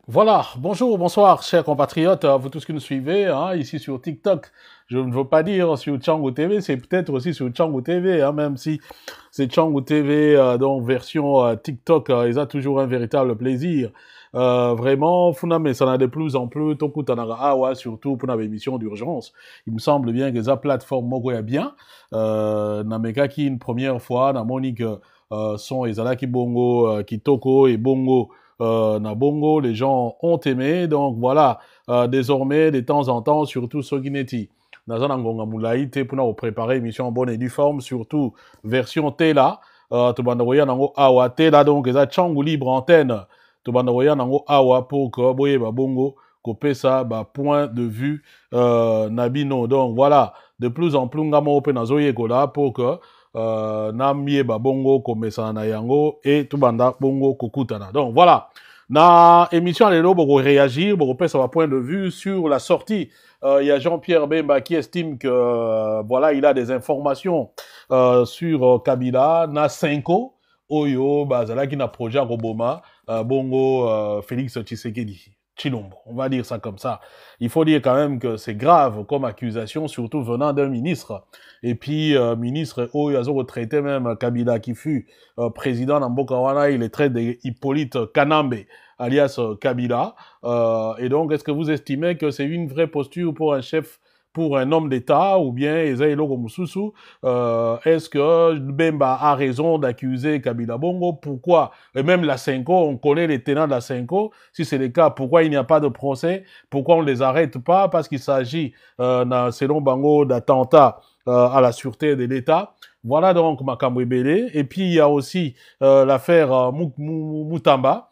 Voilà, bonjour, bonsoir, chers compatriotes, vous tous qui nous suivez, hein, ici sur TikTok. Je ne veux pas dire sur Tchangou TV, c'est peut-être aussi sur Tchangou TV, hein, même si c'est Tchangou TV, donc version TikTok, ils ont toujours un véritable plaisir. Vraiment, Funa, mais ça en a de plus en plus, Toku Tanara Awa, surtout pour une émission d'urgence. Il me semble bien que la plateforme Mogo est bien. Nameka qui une première fois, na Monique, son Ezalaki Bongo, Kitoko et Bongo na Bongo, les gens ont aimé, donc voilà, désormais, de temps en temps, surtout Sogineti. Naza Ngonga Moulaï, te pour préparer émission en bonne et due forme, surtout version Tela, Tubandoya Nango Awa Tela, donc ça Tchangou libre antenne, Tubandoya Nango Awa pour que Boye Bongo, copé ça, point de vue Nabino. Donc voilà, de plus en plus, Ngamo Open Nazoye Gola pour que na mieba bongo komesana na yango et tubanda bongo kokutana. Donc voilà, na émission lelo boko réagir, boko pesa un point de vue sur la sortie. Il y a Jean-Pierre Bemba qui estime que voilà, il a des informations sur Kabila, na Cinco, Oyo, bazala qui na projet à Roboma, bongo Félix Tshisekedi. Chilombo, on va dire ça comme ça. Il faut dire quand même que c'est grave comme accusation, surtout venant d'un ministre. Et puis, ministre, oh, il a retraité même Kabila qui fut président d'Amboka Wana, il est très d'Hippolyte Kanambe, alias Kabila. Et donc, est-ce que vous estimez que c'est une vraie posture pour un chef, pour un homme d'État, ou bien Ezaïlo Mususu, est-ce que Bemba a raison d'accuser Kabila Bongo? Pourquoi? Et même la Cinco, on connaît les tenants de la Cinco. Si c'est le cas, pourquoi il n'y a pas de procès? Pourquoi on ne les arrête pas? Parce qu'il s'agit, selon Bango, d'attentats à la sûreté de l'État. Voilà donc Makambo Ebele. Et puis il y a aussi l'affaire Moutamba.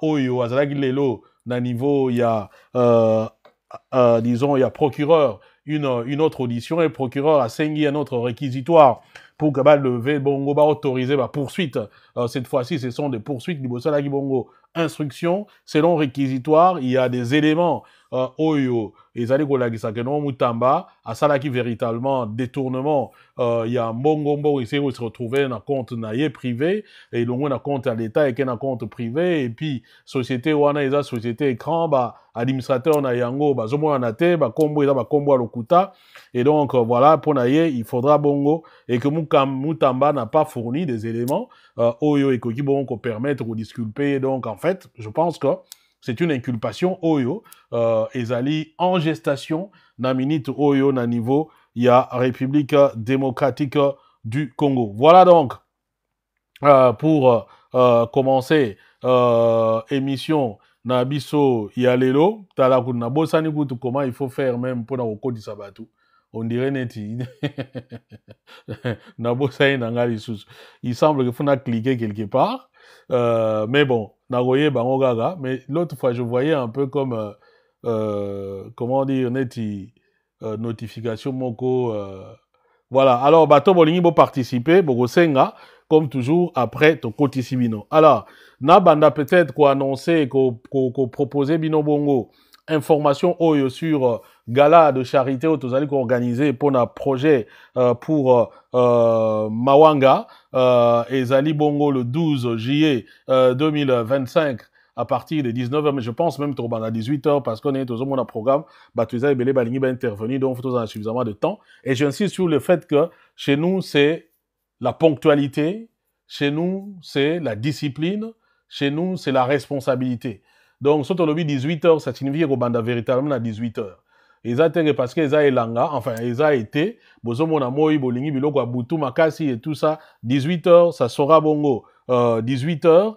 Oyo, Azalagi Lelo, d'un niveau, il y a disons, il y a procureur, une autre audition, et procureur a saigné un autre réquisitoire pour que lever Bongo va autoriser la poursuite. Cette fois-ci, ce sont des poursuites du Bossalagi Bongo. Instruction, selon réquisitoire, il y a des éléments Oyo, et Zali Golagisakeno Mutamba, à Salaki véritablement détournement, il y a un Bongo ici où il se retrouvait dans un compte naïe privé, et l'on a un compte à l'État et un compte privé, et puis société Wana Eza, société écran, administrateur na yango, zomo anate, kombo Eza, kombo à l'Okuta, et donc voilà, pour naïe, il faudra Bongo, et que Mutamba n'a pas fourni des éléments, Oyo et Koki Bongo permettre de disculper, donc en fait, je pense que c'est une inculpation Oyo, Ezali en gestation, na minute Oyo na niveau, il y a République démocratique du Congo. Voilà donc, pour commencer, émission na biso yalelo, talakou na bosani kutu comment il faut faire même pour na okodi sabatu. On dirait neti. na bosani na ngali sous. Il semble que faut na cliquer quelque part. Mais bon, Nagoye Bangogaga, mais l'autre fois je voyais un peu comme, comment dire, neti, notification moko. Voilà, alors, bato bolingi bo participer, bogo senga, comme toujours, après ton kotisi bino. Alors, na banda peut-être qu'on annoncer, qu'on proposer bino bongo, information oyo sur gala de charité au tozali qu'on organiser pour un projet pour Mawanga, ezali bongo le 12 juillet 2025 à partir de 19h, mais je pense même à 18h parce qu'on est dans un programme, Batouza et Belé Balingi va intervenir, donc il faut suffisamment de temps. Et j'insiste sur le fait que chez nous, c'est la ponctualité, chez nous, c'est la discipline, chez nous, c'est la responsabilité. Donc, sur le 18h, ça signifie qu'on banda véritablement à 18h. Et ça, parce que ça est langa, enfin, ça a été, bozomona moi, bolingi, biloko, abutu, makasi et tout ça, 18h, ça sera bongo. 18h,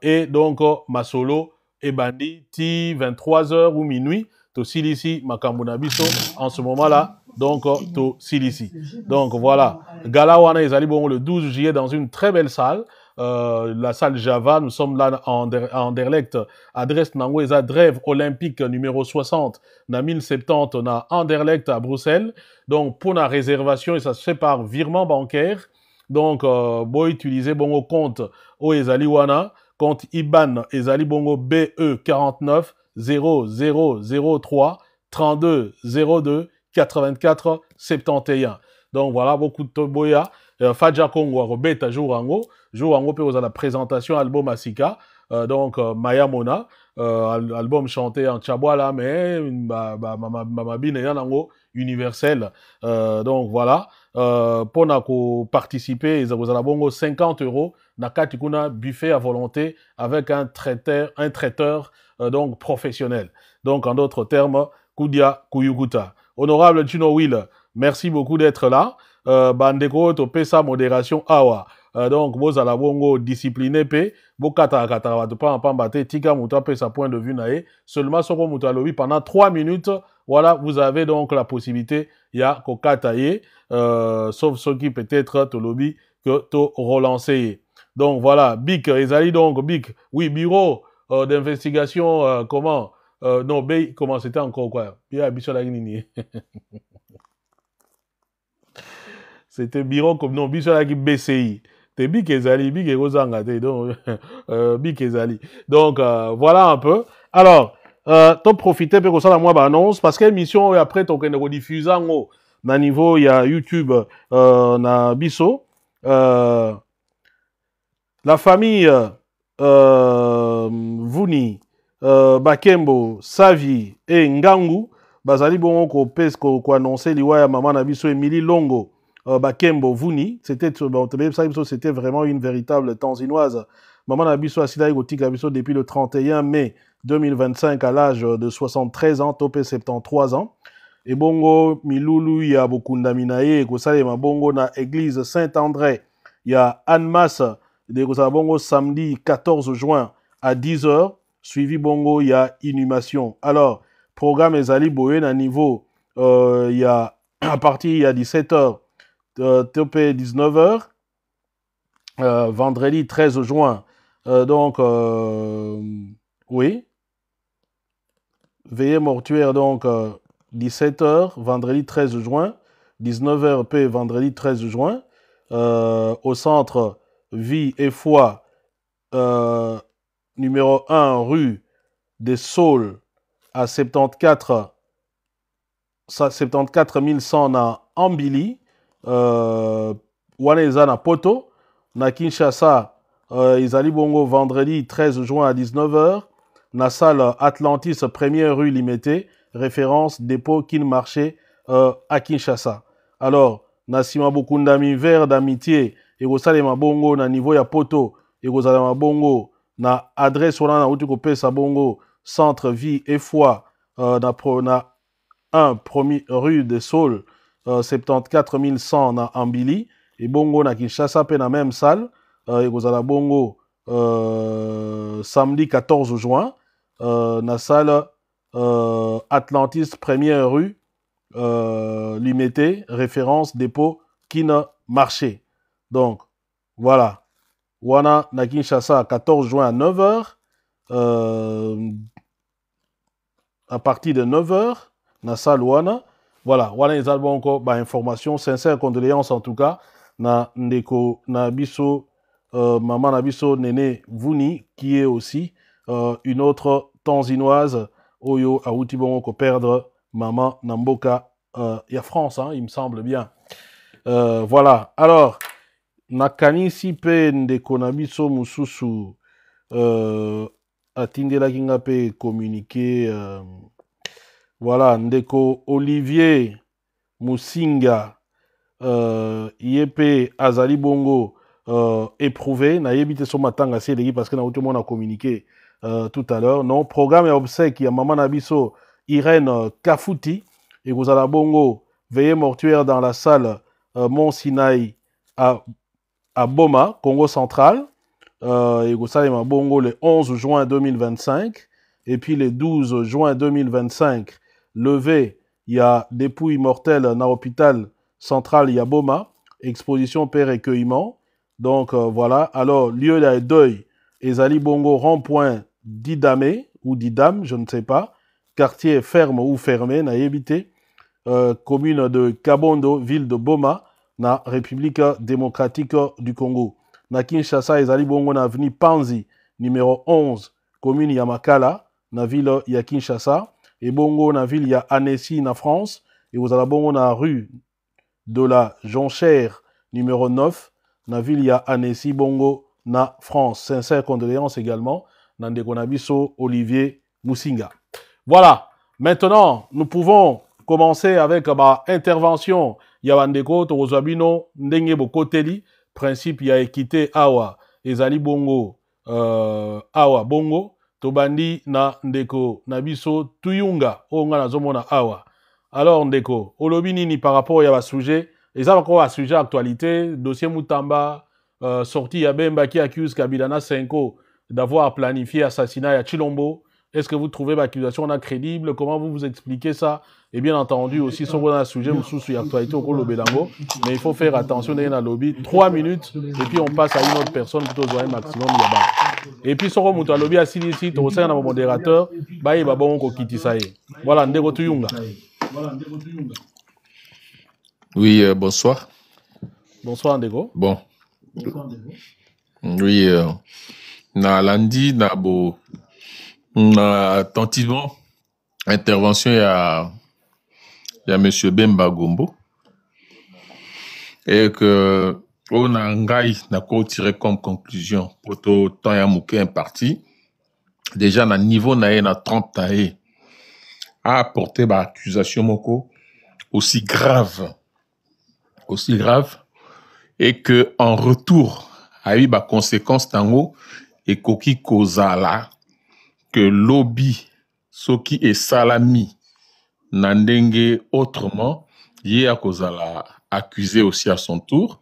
et donc, Masolo et Bandi, ti 23h ou minuit, to Silisi, Makamuna Biso, en ce moment-là, donc, to Silisi. Donc, voilà. Galawana et Zalibon le 12 juillet dans une très belle salle. La salle Java, nous sommes là en Anderlecht, adresse Nangweza Drève olympique numéro 60, na 1070, na Anderlecht à Bruxelles. Donc, pour la réservation, et ça se fait par virement bancaire. Donc, bon, utiliser bon compte au Ezaliwana, compte IBAN Ezali Bongo BE 49 0003 32 02 84 71. Donc, voilà, beaucoup de Toboya. Fadja Kongo, Robeta Jourango. Jourango, peut vous la présentation album Asika. donc Maya Mona, album chanté en tchabwala, mais mabine yanango universel. Donc voilà, pour participer, vous avez bongo 50 euros, nakati kuna buffet à volonté avec un traiteur donc professionnel. Donc en d'autres termes, Koudia Kuyukuta. Honorable Chino Will, merci beaucoup d'être là. Bandeko topé sa modération awa. Donc vous allez bongo discipliné pe bokata kata watu pa pambate tika muta pe sa point de vue nae seulement soko muta lobi pendant 3 minutes. Voilà, vous avez donc la possibilité ya kokataye sauf ceux qui peut-être to lobby que to relancer. Donc voilà, BIC ezali donc BIC. Oui, bureau d'investigation comment non, comment c'était encore quoi? C'était bureau comme non, Bissolaki BCI. T'es Bik Ezali, Bik Ezanga, donc Bik Ezali. Donc voilà un peu. Alors, t'en profiter pour que ça la moi annonce parce que l'émission après ton qu'on diffuse en haut, na niveau il y a YouTube na Bisso. La famille Vuni, Bakembo, Savi et Ngangu, bazali bongo ko pes ko annoncer liwa ya maman na biso Emily Longo. Bakembo Vuni, c'était vraiment une véritable tanzinoise. Maman Nabiso Asila Egotik Abiso depuis le 31 mai 2025 à l'âge de 73 ans, topé 73 ans. Et bongo Milulu ya Bokunda Minaye, Gosalema bongo na église Saint-André, il y a Anmas de bongo samedi 14 juin à 10h, suivi bongo il y a inhumation. Alors, programme Ezali Boye à niveau, il y a à partir il y a 17h. Topé 19h, vendredi 13 juin, donc, oui, veillée mortuaire, donc, 17h, vendredi 13 juin, 19h, P, vendredi 13 juin, au centre Vie et Foi, numéro 1, rue des Saules, à 74 100 na Ambili, Waneza na Poto, na Kinshasa, Izali Bongo vendredi 13 juin à 19h, na salle Atlantis, première rue Limité, référence dépôt Kin Marché à Kinshasa. Alors, na Sima Bokundami vert d'amitié, et Gosalema Bongo na niveau ya Poto, et Gosalema Bongo na adresse wana na Utukope sa Bongo, centre Vie et Foi, na 1 rue des Saules, 74 100 na Ambili, et bongo na Kinshasa pe na même salle, et vous allez bongo samedi 14 juin, na salle Atlantis, première rue, Limité, référence dépôt Kin Marché. Donc, voilà. Wana na Kinshasa, 14 juin à 9h, à partir de 9h, na salle Wana. Voilà, voilà les albums encore, bah, information, sincère condoléances en tout cas, na Ndeko, na Biso, maman na Biso Néné Vuni, qui est aussi une autre tanzinoise, Oyo Aoutibongo, ko perdre maman Namboka, y a France, hein, il me semble bien. Voilà, alors, na kanisi pe Ndeko na Biso Mususu, atindela kinga pe communiquer, voilà, Ndeko Olivier Musinga, Yepe Azali Bongo, éprouvé, na yebite son matanga c'est parce que na tout le monde a communiqué tout à l'heure. Non, programme et obsèque, il y a Maman Nabiso, Irène Kafouti, et vous allez Bongo, veillée mortuaire dans la salle Mont Sinaï à Boma, Congo central, et vous allez Bongo le 11 juin 2025, et puis le 12 juin 2025, levé, il y a dépouille mortelle dans l'hôpital central, il y a Boma, exposition père recueillement. Donc voilà, alors lieu de deuil, Ezali Bongo rond-point Didame ou Didam, je ne sais pas, quartier ferme ou fermé, na yébité, commune de Kabondo, ville de Boma, na République démocratique du Congo. Na Kinshasa, Ezali Bongo na avenue Panzi, numéro 11, commune Yamakala, na ville ya Kinshasa, et Bongo na ville ya Annecy na France, et vous allez Bongo na rue de la Jonchère, numéro 9, na ville ya Annecy Bongo na France. Sincères condoléances également, Nandeko Nabiso, Olivier Moussinga. Voilà, maintenant, nous pouvons commencer avec intervention. Yawandeko, Torozabino, Ndenge Bokoteli, principe ya équité awa, ezali bongo, awa bongo, Tobandi na Ndeko Nabiso, Tuyunga, Onga na Zomona awa. Alors Ndeko, Olobini ni par rapport à sujet, et ça encore un sujet actualité, dossier Moutamba, sorti ya Bemba qui accuse Kabilana Senko d'avoir planifié assassinat à Chilombo. Est-ce que vous trouvez l'accusation crédible? Comment vous vous expliquez ça? Et bien entendu, aussi, sur un sujet ou sous l'actualité au Belango, mais il faut faire attention dans la lobby. 3 minutes, et puis on passe à une autre personne plutôt au maximum là-bas. Et puis, sur le lobby à Silisi, au sein de mon modérateur, bah, il va bon qu'on quitte ça. Voilà, Ndeko Tuyunga. Oui, bonsoir. Bonsoir, Ndeko. Bon. Oui, na lundi, na bo. Attentivement, intervention il y a M. Bemba Gombo et que on a n'a tiré comme conclusion pour tout temps ya mouké un parti déjà na niveau na 30 taé a apporté accusation moko aussi grave et que en retour a eu conséquence tango et koki kozala que lobby soki et salami nandenge autrement yé a kozala accusé aussi à son tour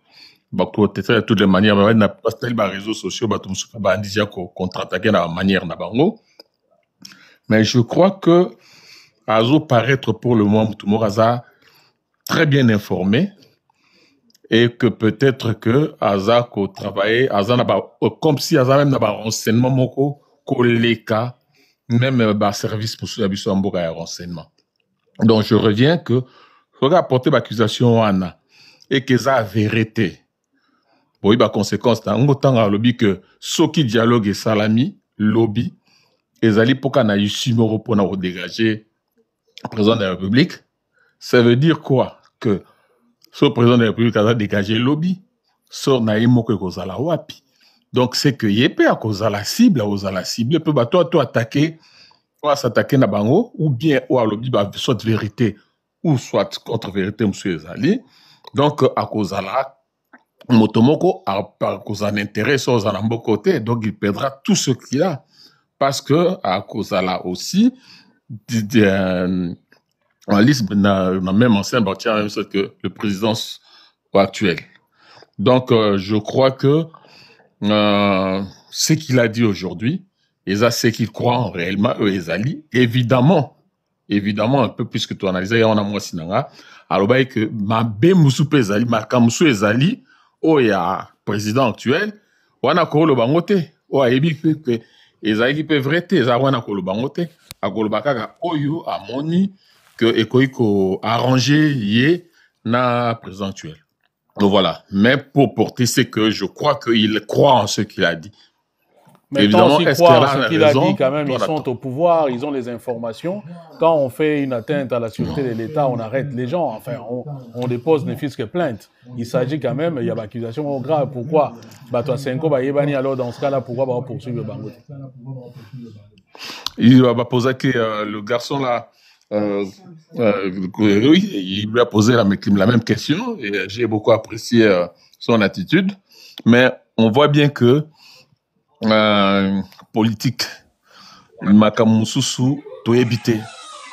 peut-être de toutes les manières na pas tel réseaux sociaux batumsuka ba ndija ko contre-attaquer na manière na bango mais je crois que azo paraître pour le moment tout moraza très bien informé et que peut-être que aza ko travailler aza na ba comme si aza même na ba renseignement moko koleka même service pour ce amboka renseignement. Donc je reviens que faut apporter l'accusation Anna et que ça a vérité. Bon, il y a conséquence dans autant à lobby que ceux qui dialogue et salami lobby et ali pour qu'on a eu simoro pour nous dégager le président de la République. Ça veut dire quoi? Que ce président de la République a dégagé le lobby, sur naïmo que kozala wapi. Donc c'est que yépé à cause à la cible, peut toi attaquer, soit s'attaquer na bango, ou bien ou à lobby soit vérité, ou soit contre-vérité, monsieur Ezali. Donc à cause à la motomoko à cause d'un intérêt sur un bon côté, donc il perdra tout ce qu'il a. Parce que à cause à la aussi, en liste na même ancien bâtiment, même ce que le président actuel. Donc je crois que ce qu'il a dit aujourd'hui, et ça c'est qu'il croit en réellement Ezali, évidemment, un peu plus que tu analyses, on a moi sinanga, alors que ma bemusu Ezali, ma kamusu Ezali, oh ya président actuel, on a ko le bangote, oh ebi que Ezali qui peut vraité, ça on a ko le bangote, a ko le bakaka oyo a moni que ekoiko arrangé yé na président actuel. Donc voilà. Mais pour porter, c'est que je crois qu'il croit en ce qu'il a dit. Mais évidemment, est-ce qu'il a ce qu'il a dit quand même, ils sont au pouvoir, ils ont les informations. Quand on fait une atteinte à la sûreté de l'État, on arrête les gens. Enfin, on dépose ne fût-ce que plainte. Il s'agit quand même, il y a l'accusation grave. Pourquoi toi, Senko, alors dans ce cas-là, pourquoi on poursuivre le Bangote? Il va poser que le garçon là. Oui, il lui a posé la même question et j'ai beaucoup apprécié son attitude, mais on voit bien que politique, Makamususu, doit éviter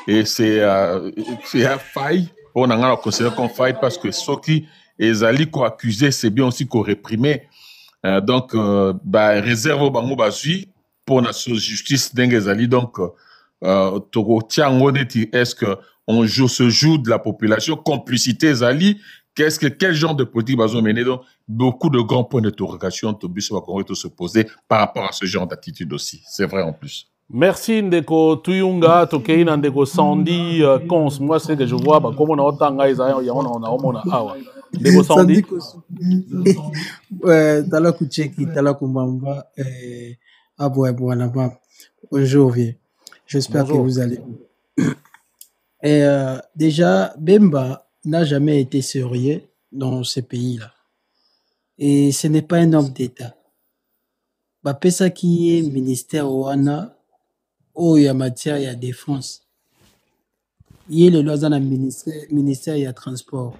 et c'est un faille, on a considéré comme faille parce que ceux qui les alliés accusés, c'est bien aussi qu'on réprimé. Donc, réserve au bango basui pour la justice d'Engezali, donc est-ce que on se joue de la population, complicité Zali, quel genre de politique va mener? Donc beaucoup de grands points d'interrogation va se poser par rapport à ce genre d'attitude aussi. C'est vrai en plus. Merci Ndeko Tuyunga, Tokei Ndeko Sandy Cons. Moi c'est que je vois comment on a autant awa. Ndeko Sandy. Tala kucheki, tala kumamba, bonjour vieux. J'espère que vous allez. Et déjà, Bemba n'a jamais été sérieux dans ce pays-là. Et ce n'est pas un homme d'État. bapesaki ye ministère wana oyo ya matière ya défense. Ye lelo aza na ministère ya transport.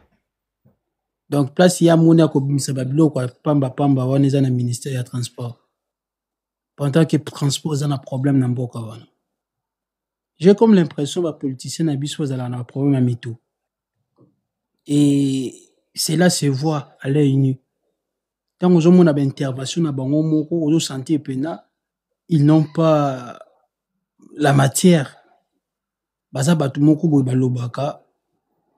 Donc place ya moni akobimisa babiloko ya pamba wana eza na ministère ya transport. Pendant que transport eza na problème na mboka wana. J'ai comme l'impression ba politiciens na biso bazala na problème ya mito. Et cela se voit à l'œil nu. Tant aux hommes on a intervention na bango moko ozo sentir pena ils n'ont pas la matière. Baza batu moko boy balobaka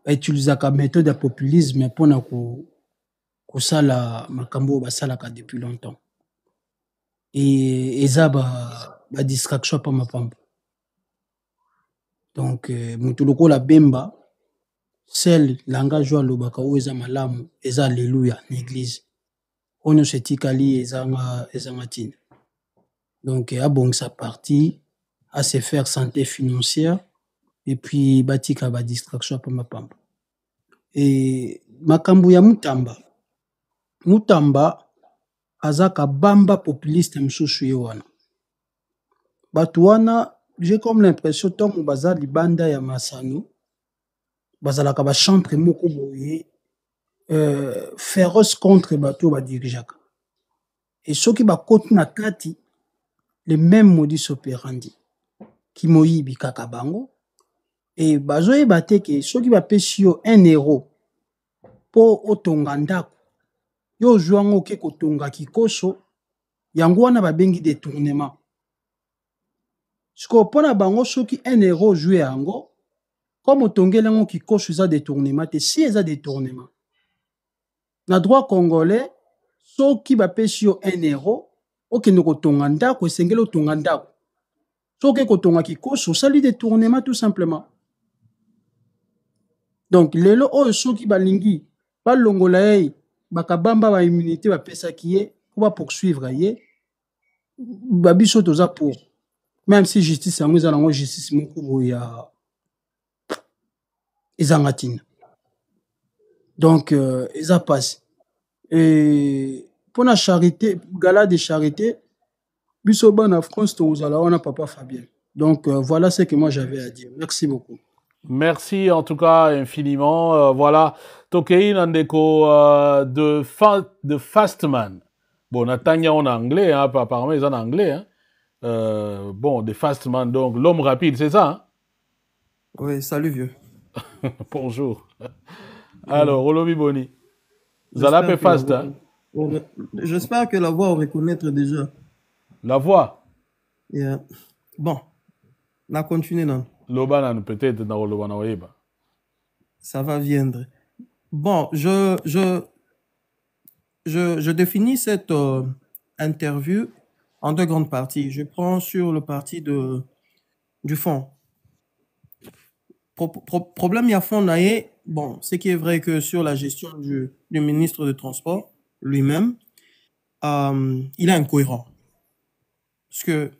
utilisaka méthode de populisme pona ko sala makambo basalaka depuis longtemps. Et eza ba distraction pa mapambo. Donc mutu lokola Bemba seul langage wa lobaka o eza malamu eza alléluia l'église. On se tikali ezanga tina. Donc abongisa parti à se faire santé financière et puis batika ba distraction pa mapambo. Et makambo ya Mutamba azaka bamba populiste msusu ye wana. Batu wana j'ai comme l'impression tomu baza libanda ya Masano bazalaka ba chantre moko boye féroce contre bato ba dirigeaka. Et ceux qui ba koti na kati les mêmes modus operandi qui moyibi kaka bango et bazo yebate ke ceux qui ba pesi yo 1 euro po otonga ndako yo zwango ke kotonga kikoso yango wana babengi détournement. Siko pona bango soki 1 euro joué yango comme otongelango kikoso za détournement te si eza détournement na droit congolais soki bapesi yo 1 euro okende kotonga ndako esengeli otonga ndako soki kotonga kikoso sali détournement tout simplement. Donc lelo oyo soki balingi balongola ye bakabamba ba immunité bapesaki ye po ba poursuivre ye babiso toza pour même si justice yango eza nango justice moko ya ezanga tina. Donc eza passe et pour la charité gala de charité biso bana France tozala wana papa Fabien. Donc voilà ce que moi j'avais à dire. Merci beaucoup. Merci en tout cas infiniment. Voilà, Tokei Nandeko de Fastman. Bon, Natania en anglais, hein, apparemment ils en anglais. Hein. Bon, de Fastman, donc l'homme rapide, c'est ça hein? Oui, salut vieux. Bonjour. Alors, Olobi Boni. Zalapé fast, hein? J'espère que la voix on reconnaître déjà. La voix? Yeah. Bon, on a continué, non? Lobanan peut-être dans Lobana Oeba. Ça va viendre. Bon, je définis cette interview en 2 grandes parties. Je prends sur le parti du fond. Problème il y a fond naïe. Bon, ce qui est vrai que sur la gestion du ministre de Transport lui-même, il est incohérent. Parce que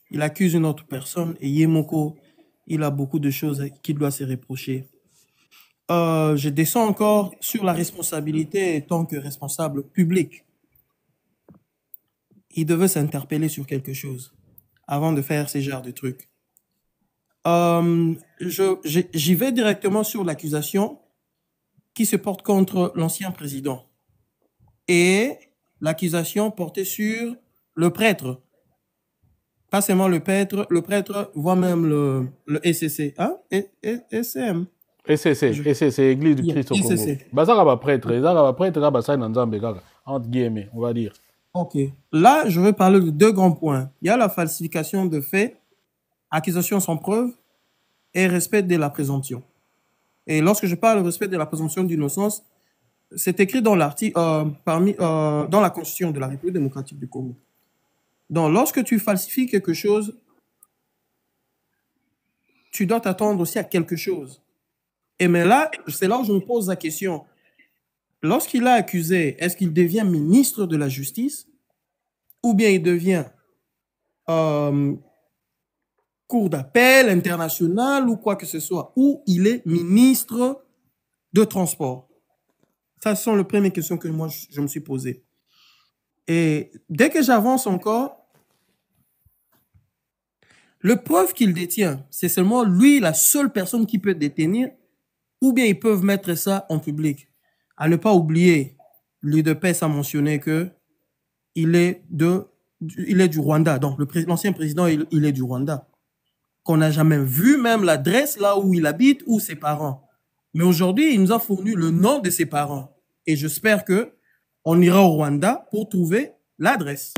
il accuse une autre personne et Yemoko, il a beaucoup de choses qu'il doit se reprocher. Je descends encore sur la responsabilité tant que responsable public. Il devait s'interpeller sur quelque chose avant de faire ce genre de trucs. J'y vais directement sur l'accusation qui se porte contre l'ancien président et l'accusation portée sur le prêtre. Pas seulement le prêtre voit même le SCC. Hein? SCM. SCC, Église du Christ au Congo. Bazara va prêtre, entre guillemets, on va dire. Ok. Là, je vais parler de 2 grands points. Il y a la falsification de faits, accusation sans preuve et respect de la présomption. Et lorsque je parle de respect de la présomption d'innocence, c'est écrit dans l'article, dans la Constitution de la République démocratique du Congo. Donc, lorsque tu falsifies quelque chose, tu dois t'attendre aussi à quelque chose. Et mais là, c'est là où je me pose la question. Lorsqu'il est accusé, est-ce qu'il devient ministre de la Justice ou bien il devient cour d'appel international ou quoi que ce soit, ou il est ministre de Transport? Ça, ce sont les premières questions que moi, je me suis posées. Et dès que j'avance encore, Le preuve qu'il détient, c'est seulement lui, la seule personne qui peut détenir, ou bien ils peuvent mettre ça en public. À ne pas oublier, l'UDPS a mentionné que il est du Rwanda. Donc, l'ancien président, il est du Rwanda. Qu'on n'a jamais vu même l'adresse là où il habite ou ses parents. Mais aujourd'hui, il nous a fourni le nom de ses parents. Et j'espère que on ira au Rwanda pour trouver l'adresse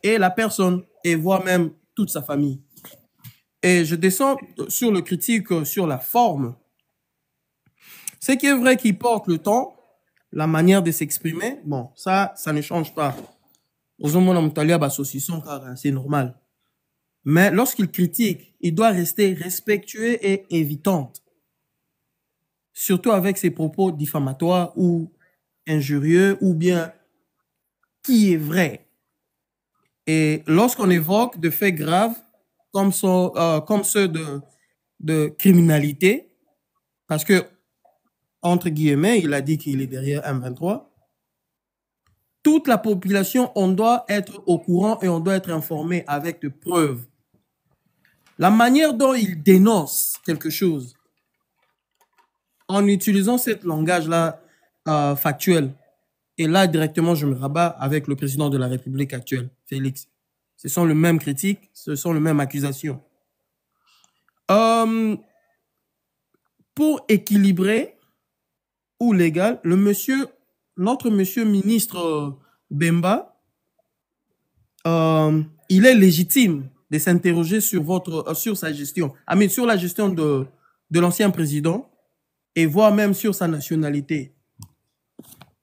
et la personne et voir même toute sa famille. Et je descends sur le critique sur la forme. Ce qui est vrai qu'il porte le temps, la manière de s'exprimer, bon, ça ne change pas. Aux hommes c'est normal. Mais lorsqu'il critique, il doit rester respectueux et évitant. Surtout avec ses propos diffamatoires ou injurieux ou bien qui est vrai. Et lorsqu'on évoque de faits graves comme ceux de criminalité, parce que, entre guillemets, il a dit qu'il est derrière M23, toute la population, on doit être au courant et on doit être informé avec de preuves. La manière dont il dénonce quelque chose, en utilisant ce langage-là factuel, et là, directement, je me rabats avec le président de la République actuelle, Félix. Ce sont les mêmes critiques, ce sont les mêmes accusations. Pour équilibrer ou légal, notre monsieur ministre Bemba, il est légitime de s'interroger sur sa gestion, sur la gestion de l'ancien président et voire même sur sa nationalité.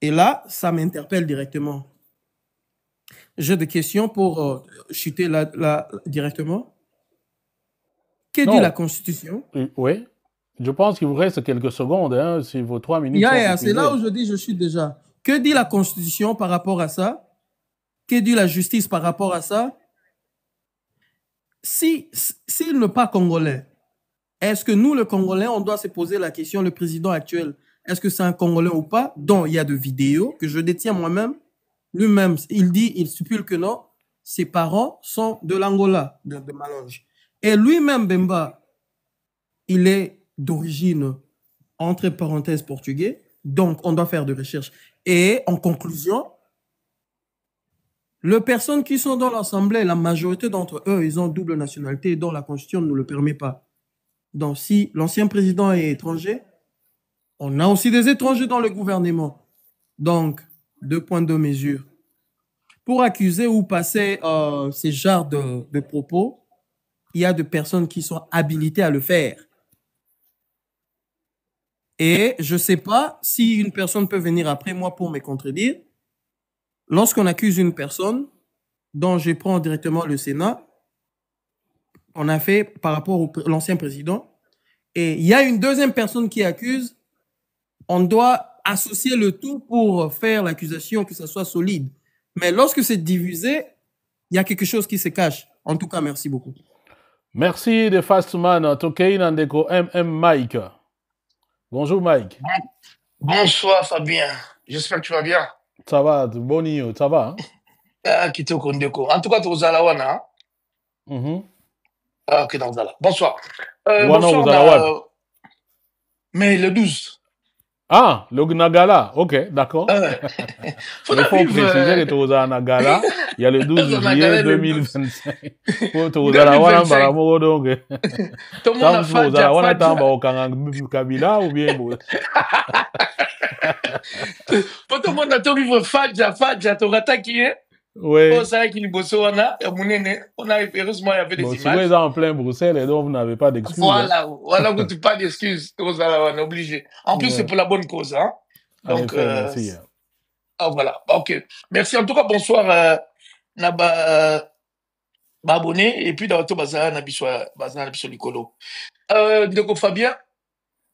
Et là, ça m'interpelle directement. J'ai des questions pour chuter là directement. Que dit la Constitution? Oui. Je pense qu'il vous reste quelques secondes, hein, si vos 3 minutes sont c'est là où je dis je suis déjà. Que dit la Constitution par rapport à ça? Que dit la justice par rapport à ça? S'il n'est pas congolais, est-ce que nous, le Congolais, on doit se poser la question, le président actuel, est-ce que c'est un Congolais ou pas? Donc, il y a de vidéos que je détiens moi-même. Lui-même, il stipule que non, ses parents sont de l'Angola, de Malange. Et lui-même, Bemba, il est d'origine, entre parenthèses, portugais. Donc, on doit faire des recherches. Et en conclusion, les personnes qui sont dans l'Assemblée, la majorité d'entre eux, ils ont double nationalité dont la Constitution ne nous le permet pas. Donc, si l'ancien président est étranger, on a aussi des étrangers dans le gouvernement. Donc, 2 points de mesure. Pour accuser ou passer ces genres de propos, il y a des personnes qui sont habilitées à le faire. Et je ne sais pas si une personne peut venir après moi pour me contredire. Lorsqu'on accuse une personne, dont je prends directement le Sénat, on a fait par rapport à l'ancien président, et il y a une deuxième personne qui accuse, on doit associer le tout pour faire l'accusation, que ça soit solide. Mais lorsque c'est divisé, il y a quelque chose qui se cache. En tout cas, merci beaucoup. Merci de Fastman, Tokei Nandeko, Mike. Bonjour Mike. Bonsoir Fabien, j'espère que tu vas bien. Ça va, Bonio, ça va? Kitoko Ndeko. En tout cas, tu es à la Wana. Ok, dans Zala. Bonsoir. Bonsoir. Mais le 12. Ah, le Nagala, ok, d'accord. Il faut préciser que tu es à Nagala, il y a le 12 juillet 2025. Pour tu es à la Wana, Baramo, donc. Tout le monde a fait Kabila ou bien. Pour tout le monde a tout vivre Fadja, tu as qui est. Oui. On a heureusement, il y avait des images. Si vous êtes en plein Bruxelles et donc vous n'avez pas d'excuses. Voilà, vous n'avez pas d'excuses. On est obligé. En plus, c'est pour la bonne cause. Hein? Donc, merci. Voilà, ok. Merci. En tout cas, bonsoir, abonné. Et puis, dans le bazar, Nabiso Nicolo. Donc, Fabien,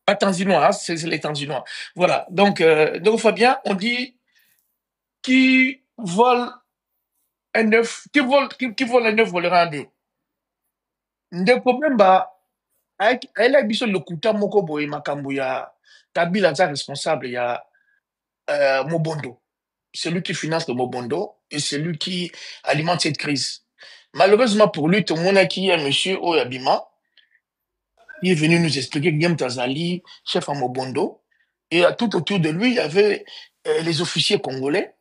pas Tanzinois, c'est les Tanzinois. Voilà. Donc, Fabien, on dit qui vole un œuf, qui vole un œuf volera un deux. Le problème, elle a besoin de kuta moko boye makambo ya Kabila est responsable, il y a Mobondo. C'est lui qui finance le Mobondo et c'est lui qui alimente cette crise. Malheureusement pour lui, tout le monde a qui est monsieur Oyabima. Il est venu nous expliquer que Guillaume Tazali, chef à Mobondo, et tout autour de lui, il y avait les officiers congolais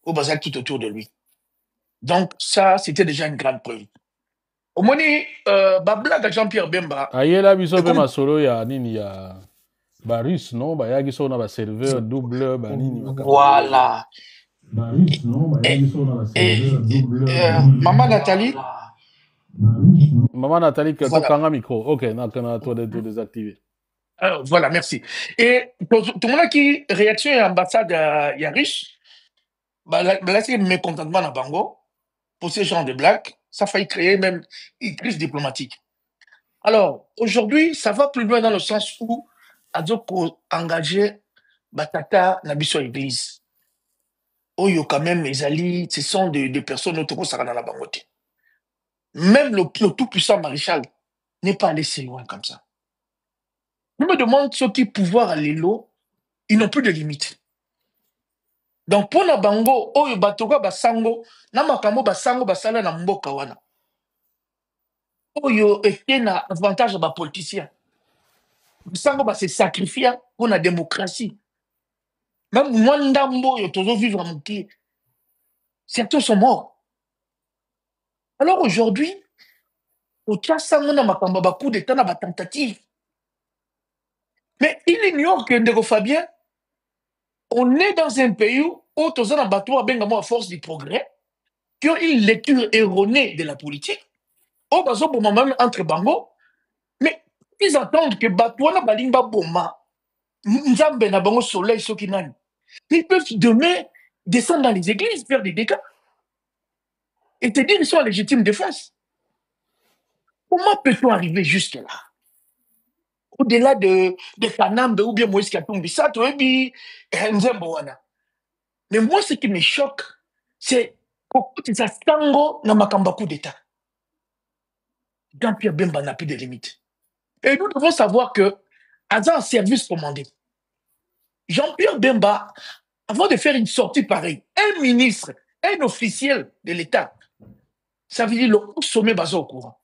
au bazar tout autour de lui. Donc, ça, c'était déjà une grande preuve. Au moins, Babla de Jean-Pierre Bemba. Ayela biso pe masolo ya nini ya Barus, non? Bayagi so na ba serveur double ba nini makambo. Voilà. Barus, non? Bayagi so na ba serveur double. Maman Nathalie. Maman Nathalie, que Voilà. tu as un micro. Ok, non, toi de désactiver. Voilà, merci. Et tout le monde qui réaction à l'ambassade il y a riche, là c'est mécontentement à Bango pour ce genre de blagues, ça a failli créer même une crise diplomatique. Alors aujourd'hui, ça va plus loin dans le sens où Adzoko engagé Batata Nabiso Église. Oyo quand même les alliés, ce sont des personnes autour ça dans la bangote. Même le tout puissant maréchal n'est pas allé si loin comme ça. Je me demande ceux qui pouvoir à l'élo, ils n'ont plus de limites. Donc pour la bango, oyo batoka basango, na makambo basango basala na mboka wana. Oyo ete na avantage ba politicien. Basango ba se sacrifier pour la démocratie. Même moi ndambo yo tozo vivre mon qui. Certains sont morts. Alors aujourd'hui, au tchasango na makambo ba coup d'état na ba tentative. Mais il ignore que Ndeko Fabien, on est dans un pays où tous les bateaux à force du progrès, qui ont une lecture erronée de la politique, au bateau pour même entre bango, mais ils attendent que bateau na balimba boma, nzambe na bango soleil so kinani. Ils peuvent demain descendre dans les églises, faire des dégâts, et te dire qu'ils sont en légitime défense. Comment peut-on arriver jusque là? Au-delà de Kanambe ou bien Moïse Katumbi, ça, tu es Nzemboana. Mais moi, ce qui me choque, c'est que ça tango na makamba coup d'état. Jean-Pierre Bemba n'a plus de limites. Et nous devons savoir que, à un service commandé, Jean-Pierre Bemba, avant de faire une sortie pareille, un ministre, un officiel de l'État, ça veut dire le haut sommet basé au courant.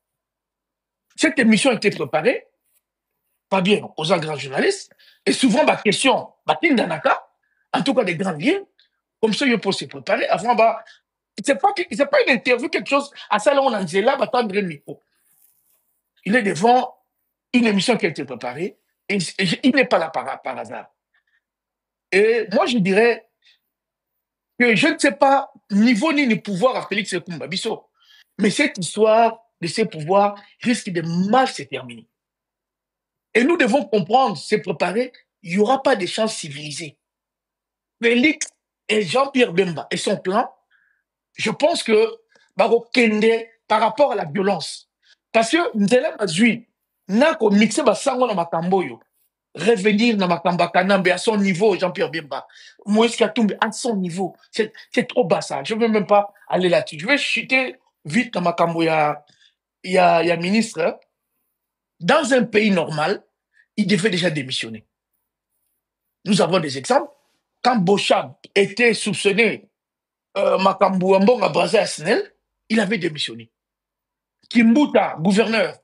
Cette émission a été préparée, pas bien aux grands journalistes, et souvent, ma question, Tindanaka, en tout cas des grands liens, comme ça, il faut se préparer. Avant, c'est pas une interview, quelque chose, à ça, là, on en disait là, attendre le micro. Il est devant une émission qui a été préparée, et il n'est pas là par hasard. Et moi, je dirais que je ne sais pas, niveau ni pouvoir à Félix Sekoumba Bisso, mais cette histoire de ces pouvoirs risque de mal se terminer. Et nous devons comprendre, se préparer, il n'y aura pas d'échange civilisé. Félix et Jean-Pierre Bemba et son plan, je pense que Kende par rapport à la violence. Parce que Nzela Mazui n'a qu'au mixer Basango dans Makamboyo, revenir dans Makamba Kanambe à son niveau, Jean-Pierre Bemba, Moïse Katumbi à son niveau. C'est trop bas ça. Je ne veux même pas aller là-dessus. Je vais chuter vite dans Makambo. Il y a ministre. Dans un pays normal, il devait déjà démissionner. Nous avons des exemples. Quand Bochab était soupçonné Makambo Ambong à Brazza-Snel, il avait démissionné. Kimbuta, gouverneur,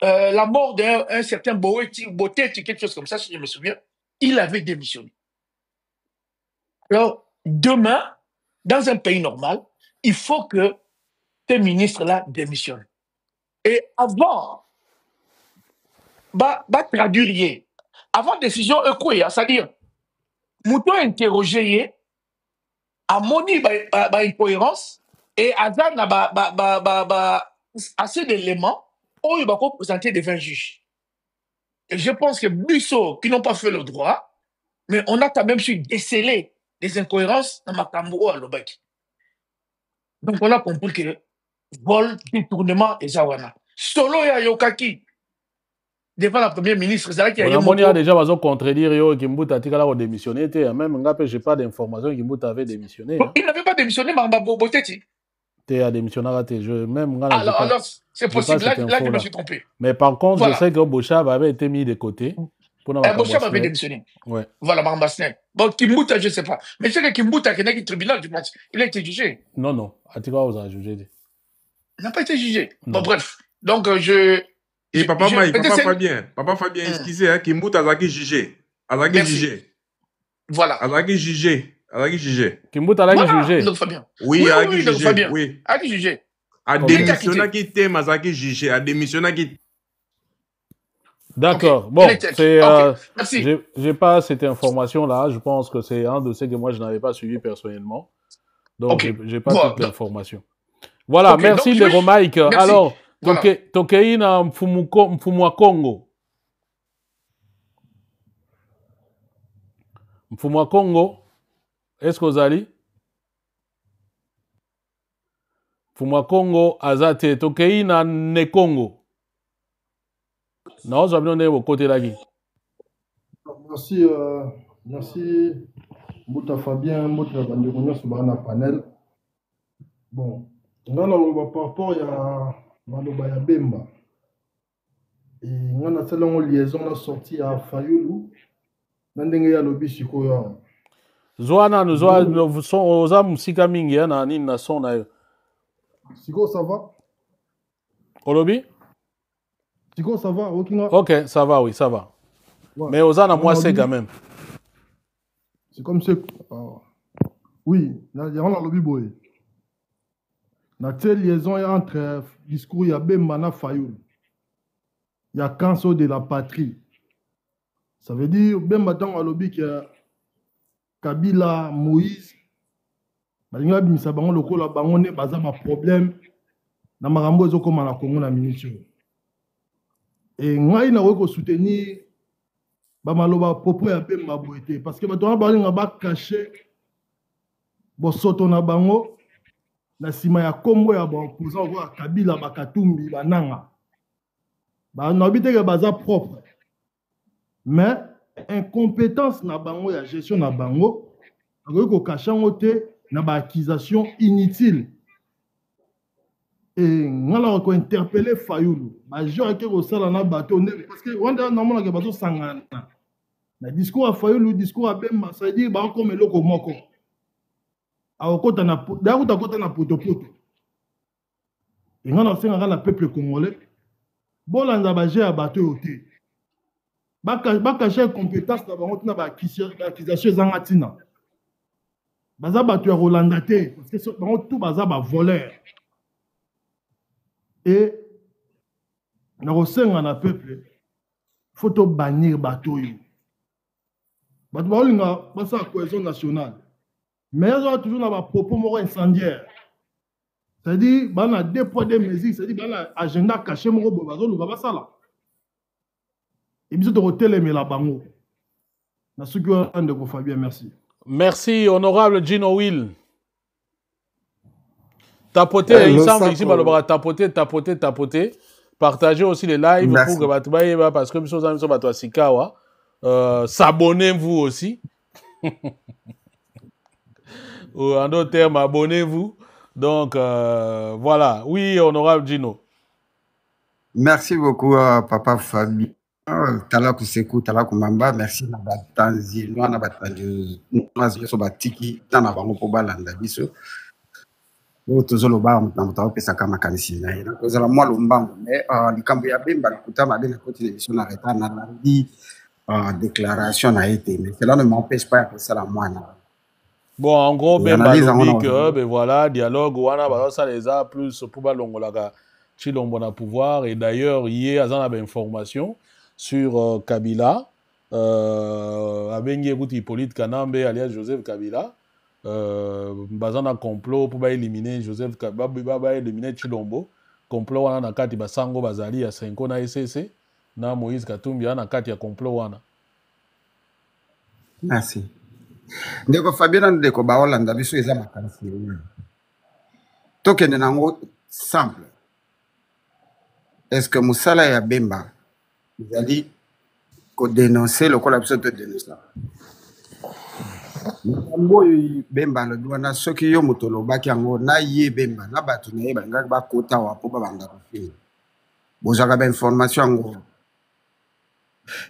la mort d'un certain Boteti, quelque chose comme ça, si je me souviens, il avait démissionné. Alors, demain, dans un pays normal, il faut que ces ministres-là démissionnent. Et avant, traduire, avant décision, c'est-à-dire, Mouton interrogé, à moni incohérence, et à assez d'éléments, où il va présenter devant un juge. Et je pense que Busso, qui n'ont pas fait le droit, mais on a quand même su déceler des incohérences dans Makambo à l'Obaki. Donc on a compris que vol, détournement et Zawana. Solo ya Yokaki, devant la première ministre, on a déjà besoin de contredire Yo Kimbuta a démissionné. Même je n'ai pas d'informations Kimbuta avait démissionné. Il n'avait pas démissionné, mais Boteti. Tu as démissionné, alors c'est possible, là je me suis trompé. Mais par contre, voilà. Je sais que Bochab avait été mis de côté. Bochab avait démissionné. Ouais. Voilà, Mambasne. Bon, Kimbuta, je ne sais pas. Mais c'est que Kimbuta, qui est au tribunal, il a été jugé. Non, Atika vous a jugé. Il n'a pas été jugé. Non. Bon, bref. Donc, Et papa peut-être Fabien, excusez, hein, Kimbout Azaki jugé. Azaki Merci. jugé. Voilà. Azaki jugé. Kimbout Azaki Voilà. jugé. Donc, Fabien. Oui, Oui, Azaki donc, jugé. Fabien. Oui. Azaki jugé. A Ok. démissionné qui t'aime, Azaki jugé. A démissionné qui. D'accord. Ok. Bon, Il est c'est, ok. Merci. j'ai pas cette information-là. Je pense que c'est un dossier que moi, je n'avais pas suivi personnellement. Donc, Ok. j'ai pas Voilà. toute l'information. Voilà, Ok, merci donc je vais- Lego Mike. Merci. Alors, Voilà. Tokei na Mfumwa Congo. Mfumwa Congo, est-ce que vous allez? Mfumwa Congo, azate, Tokei na ne Congo. Non, vous avez au côté là. Merci, merci, Mbouta Fabien, Mbouta Banderounia sur le panel. Bon, on a par rapport à Maloba ya Bemba. Et on a une liaison la sortie à Fayoulou. Nandenge ya lobi sikoyo. Zwana, nous avons musika mingi na nini na son na yo. Siko, ça va? Olobi? Siko, ça va? Ok, ça va, oui, ça va. Ouais. Mais aux moi On c'est a quand dit- même. C'est comme ça. Oui, il y a un lobby boy. La telle liaison est entre discours ya Bemba na Fayoulou. Il y a cancer de la patrie. Ça veut dire, Bemba dans le lobby que Kabila, Moïse, balinga bimisa bango lokola bango ne baza ma problème na makambo ezokoma na Congo na ministre. Et ngai na ko soutenir ba maloba propos ya Bemba boete parce que bato balinga ba cacher bo soto na bango na sima ya kombo ya ba opposant ko Kabila bakatumbi bananga. Ba na biteke baza propre. Mais incompétence na bango ya gestion na bango ko kashango te na ba accusation inutile. Et ngala ko interpeller Fayoulou ba jo ke ko sala na bato parce que wanda na mona ke bato sangana na discours à Fayoulou discours à Bemba ça veut dire ba comme eloko moko akota na dakuta kota na potopoto et ngala senga la peuple congolais bolanda ba je ya bato yote ba cacher compétence na bango na ba accusation zanga tina baza bato ya Rolanda te parce que bango tout baza ba voleur. Et na kosenga na peuple faut to bannir bato yo bato baolinga basa cohésion nationale mais ils ont toujours na ba propos moko incendiaire c'est-à-dire bana deux poids deux mesures c'est-à-dire bana agenda caché moko bo bazoluka basala et biso to kotelemela bango na soki ande ko Fabien merci. Merci, honorable Gino Will. Tapotez, il semble ici, tapoter. Partagez aussi les lives Merci. pour que Batoubaïba, parce que nous sommes à Sikawa. S'abonnez-vous aussi. Ou en d'autres termes, abonnez-vous. Donc, voilà. Oui, honorable Gino. Merci beaucoup, Papa Fabi. Tala Kuseku, Tala Kumamba, merci na batanzi, na batanzi, na batiki, na bango po balanda biso. Toujours ba mutamuta opesa kama kanisi na ina. Kozala mwa lombango, mais likambo ya Bemba kuta mabe na côté l'émission na retard na lundi déclaration a été, mais cela ne m'empêche pas de faire la moine. Bon, en gros, Et ben analyse en balobi on a- que, ben voilà, dialogue, wana, bah, ça les a plus pour balongolaga, chilombo na pouvoir. Et d'ailleurs, hier, azan avait information sur Kabila, abengi écoute Hippolyte Kanambe, alias Joseph Kabila, bazan a complot pour éliminer Joseph Kabila, ba éliminer Chilombo, complot wana na kati basango bazali ya Senko na SSC, na Moïse Katumbi na kati ya complot wana. Merci. Ndeko Fabien ndeko ba Holanda biso eza makanisi. Tokende nango simple. Est-ce que Moussala ya Bemba vous allez dénoncer le col absolu de dénoncer? Mbo Bemba le douana soki yo mutolo baki yango na ye Bemba na batu na ye banga ba kota wa po ba banga ko. Bozaka ba information yango.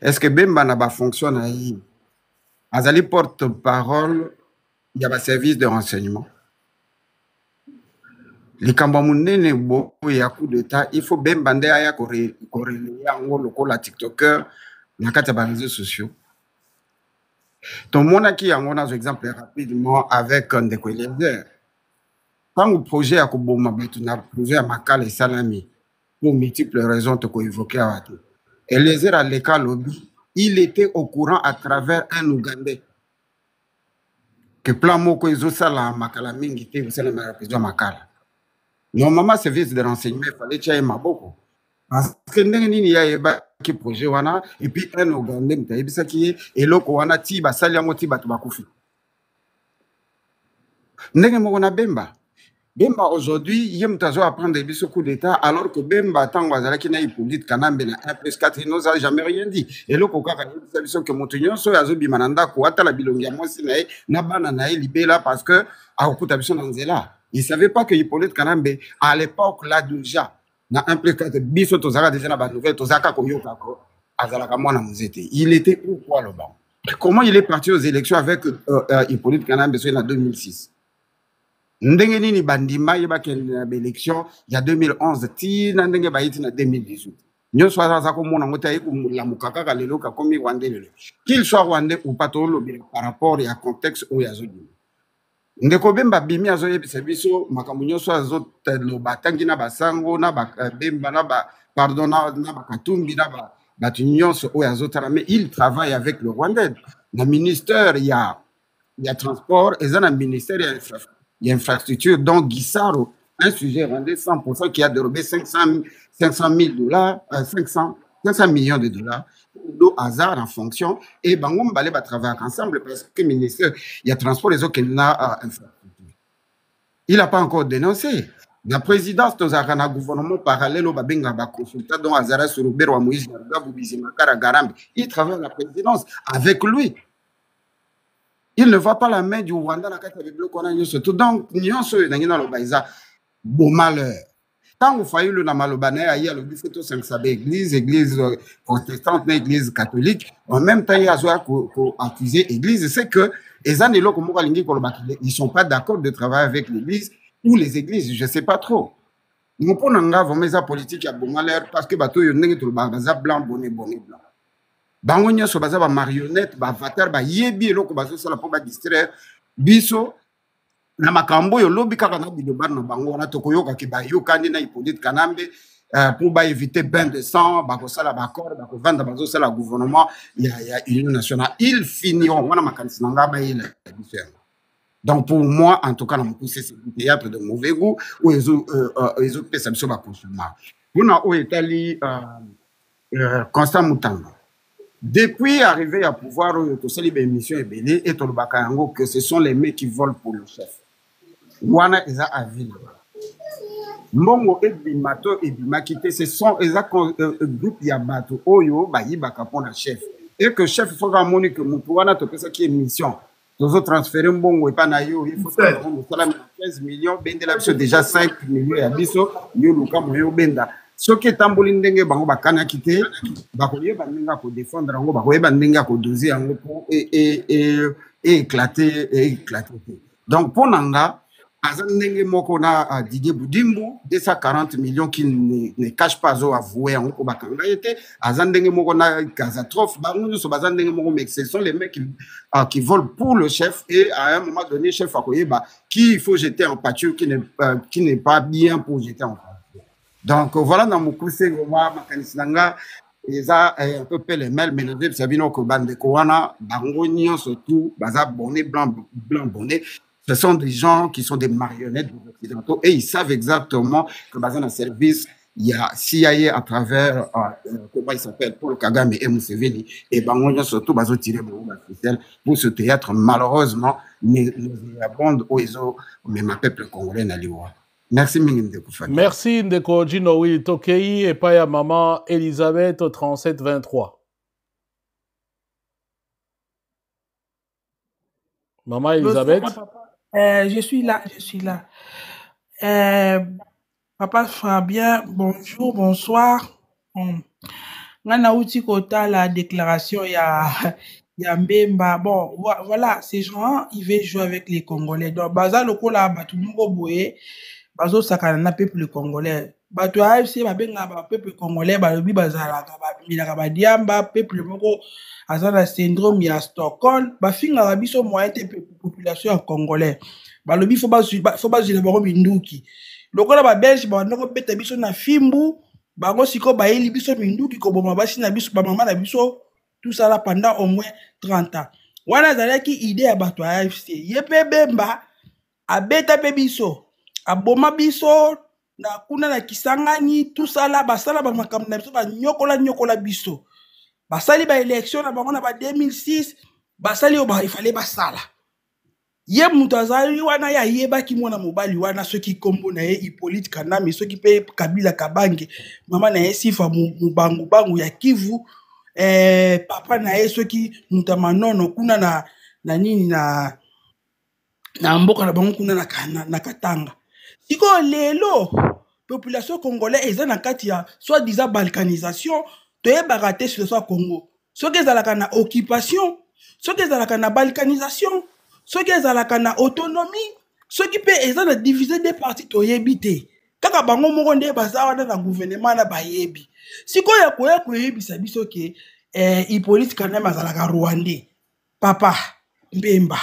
Est-ce que Bemba na ba fonction na ye? Azali porte-parole, il y a un service de renseignement. Les Kambamundene bo ya coup d'état, il faut bien bander aya corréler yango lokola TikToker na kati ya réseaux sociaux. Donc mon aki yango na exemple rapidement avec Ndeko Eliezer. Quand le projet a koboma betu na projet ya makala et salami pour multiples raisons te ko évoquer à tout. Eliezer à l'école lobby, il était au courant à travers un Ougandais que plan moko ezo sala makala mingi te vous savez ma président makala. Normalement, service de renseignement, il fallait qu'il y ait maboko. Parce que il y a un projet, et puis un Ougandais, et l'autre, on a tiba, saliamo tiba, tubakufi. Ndenge Bemba. Bemba aujourd'hui, il y a un apprendre des coup d'état, alors que Bemba, tant que qui n'a eu politique, Kanambe, 1+4, il n'a jamais rien dit. Et l'autre, on a dit que Montignon, so yazo bimananda, kuata la bilongia, moi, si na banana, libéla, parce que, à Okutabison, Nanzela. Il ne savait pas que Hippolyte Kanambe, à l'époque, là déjà, dans un peu de biso, tozaka déjà dans la nouvelle, tozaka koyoka ko, azalaka mwana muzete. Il était où quoi le banc? Comment il est parti aux élections avec Hippolyte Kanambe en 2006? Ndenge nini bandima yeba ken élection il y a 2011 ti na ndenge ba yiti na 2018. Nyo soit za ko mona ngota yiku la mukaka ka lelo ka komi rwandais lelo. Qu'il soit rwandais ou pas to lo par rapport à contexte où yazodi. Ndeko Bemba bimi azoyebisa biso makambo nyonso azoteloba tangi na basango na Bemba na pardon na bakatumbi na batu nyonso oyo azotala, mais il travaille avec le Rwandais. Le ministère il y a transport et dans le ministère il y a infrastructure, donc Guissaro, un sujet rwandais 100% qui a dérobé 500 millions de dollars au hasard en fonction, et Bangom Balé va travailler ensemble parce que le ministère, il y a transport, les autres qui n'a infrastructure. Il n'a pas encore dénoncé. La présidence de un gouvernement parallèle au Babenga consultant dont Azara Surubero à Moïse Garambe, il travaille à la présidence avec lui. Il ne voit pas la main du Rwanda dans la carte de bloc. Donc, nous avons bon malheur. Tant que failli le Namalobane, il y a le buffeto 5 église protestante, église catholique, en même temps, il y a accusé l'église, c'est que ils ne sont pas d'accord de travailler avec l'église ou les églises, je ne sais pas trop. Nous prenons la politique à bon malheur parce que bateau blanc, bonnet, blanc. Bango nyonso baza ba marionnette, ba avatar, ba yebi eloko bazo sala po ba distraire biso na makambo yo lobi kaka na biloba na bango na tokoyoka ki ba yokandi na Hippolyte Kanambe pour ba éviter bain de sang, ba ko sala ba accord, ba ko vendre bazo sala gouvernement il y a union nationale, ils finiront wana makanisi nanga ba yela biso. Donc pour moi en tout cas na moussé c'est un théâtre de mauvais goût où ils ont pesa biso ba consommer. Kuna o etali Constant Mutanga. Depuis arriver à pouvoir, émission et béné, et que ce sont les mecs qui volent pour le chef. Wana eza avile. Mbongo et bimato et bimakite, ce sont les groupes yabato oyo bayibaka pour le chef. Et que chef faut ramoni que mutuana to pesa qui est mission. Nous autres transférer mbongo et pas na yo, il faut que nous 15 millions, bendela biso déjà 5 millions ya biso, yo luka moyo benda. Ce qui est en bolindenge bango bakana kité bakoye bandinga ko défendre bango bakoye bandinga ko doser bango pour et éclater. Donc pour nanga azandenge moko na Didier Boudimbu 240 millions qu'il ne cache pas au avouer en ko bakanga été azandenge moko na Gazatroph bango so bazandenge moko, mais ce sont les mecs qui volent pour le chef, et à un moment donné chef akoye qui il faut jeter en pâture qui n'est pas bien pour jeter en pâture. Donc voilà dans mon coup c'est vraiment makanisanga eza un peu pêle-mêle mais le sabino ko bande ko wana bango nyon surtout baza bonnet blanc bonnet, ce sont des gens qui sont des marionnettes des occidentaux et ils savent exactement que baza dans service il y a CIA à travers comment il s'appelle Paul Kagame et Museveni, et bango nyon surtout bazo tirer bombe officielle pour ce théâtre malheureusement mais abonde au iso même peuple congolais na liwa. Merci Ndeko Fadi. Merci Ndeko Gino, oui, Tokei et pas ya maman Elisabeth 3723. Maman Elisabeth. Je suis là. Papa Fabien, bonjour, bonsoir. Ngana uti kota la déclaration ya Mbemba. Bon, voilà, ces gens, ils veulent jouer avec les Congolais. Donc, baza loko la batu nuko boye. bazosakana na peuple congolais. Bato ya AFC babenga ba peuple congolais balobi bazalaka babilaka badiamba peuple moko aza na syndrome ya Stockholm bafingaka biso moyen te population ya congolais balobi fo bazwila bango minduki lokola babelge banda kobeta biso na fimbu bango sikoyo bayeli biso minduki koboma basi na biso bamama na biso tout ça là pendant au moins 30 ans wana azalaki idée ya bato ya AFC ye mpe Bemba abeta mpe biso aboma biso na kuna na Kisangani tout ça là basala bamakambo na biso banyokola biso basali ba élection na bango na ba 2006 basali oyo ifale basala ye mutu azali wana ya yebaki mwana mobali wana soki kombo na ye Hippolyte Kanami soki pe Kabila Kabange mama na ye Sifa Mubangu ya Kivu papa na ye soki mutu manono kuna na nini na mboka na bango kuna na Katanga siko lelo population congolaise eza na kati ya soi-disant balkanisation toyebaka te sur le Congo soki ezalaka na occupation soki ezalaka na balkanisation soki ezalaka na autonomie soki mpe eza na divisé des partis toyebi te kaka bango moko nde baza wana na gouvernement na bayebi sikoyo koya koyebisa biso ke Hippolyte Kanami azalaka Rwandais papa Mbemba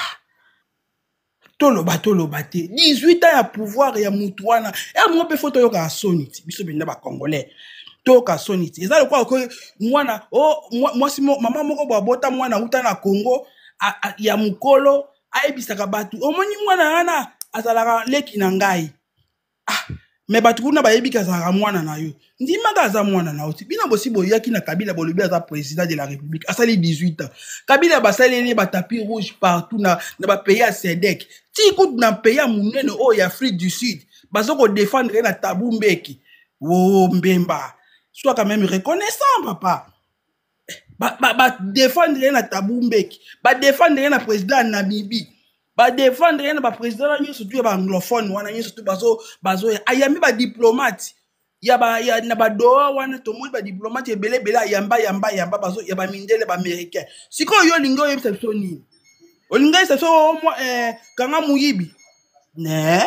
toloba te 18 ans ya pouvoir ya mutu wana mo mpe fo toyoka soni ti biso benda bacongolais toyoka soni ti eza lokwa ko mwana mwasi mama moko babota mwana uta na Congo ya mukolo ayebisaka batu omoni mwana wana azalaka leki na ngai me batu kuna bayebi azalaka mwana na yo ndimaka aza mwana na oti bina bosi boyaki na Kabila bolobi aza président de la République asali 18 ans Kabila basaleli ba tapis rouge partout na ba pays ya SEDEC ti kutu na pays ya munene o ya Afrique du Sud bazoko défendre na Thabo Mbeki Mbemba sois quand même reconnaissant papa ba défendre na Thabo Mbeki ba défendre na président Namibie ba défendre na ba président na surtout ba anglophone wana surtout bazo ayambi ba diplomate ya na ba doa wana to moi ba diplomate ebele yamba bazo ya ba mindele ba américain siko yo lingo yebisa biso nini olinga yebisa biso kanga muyibi ne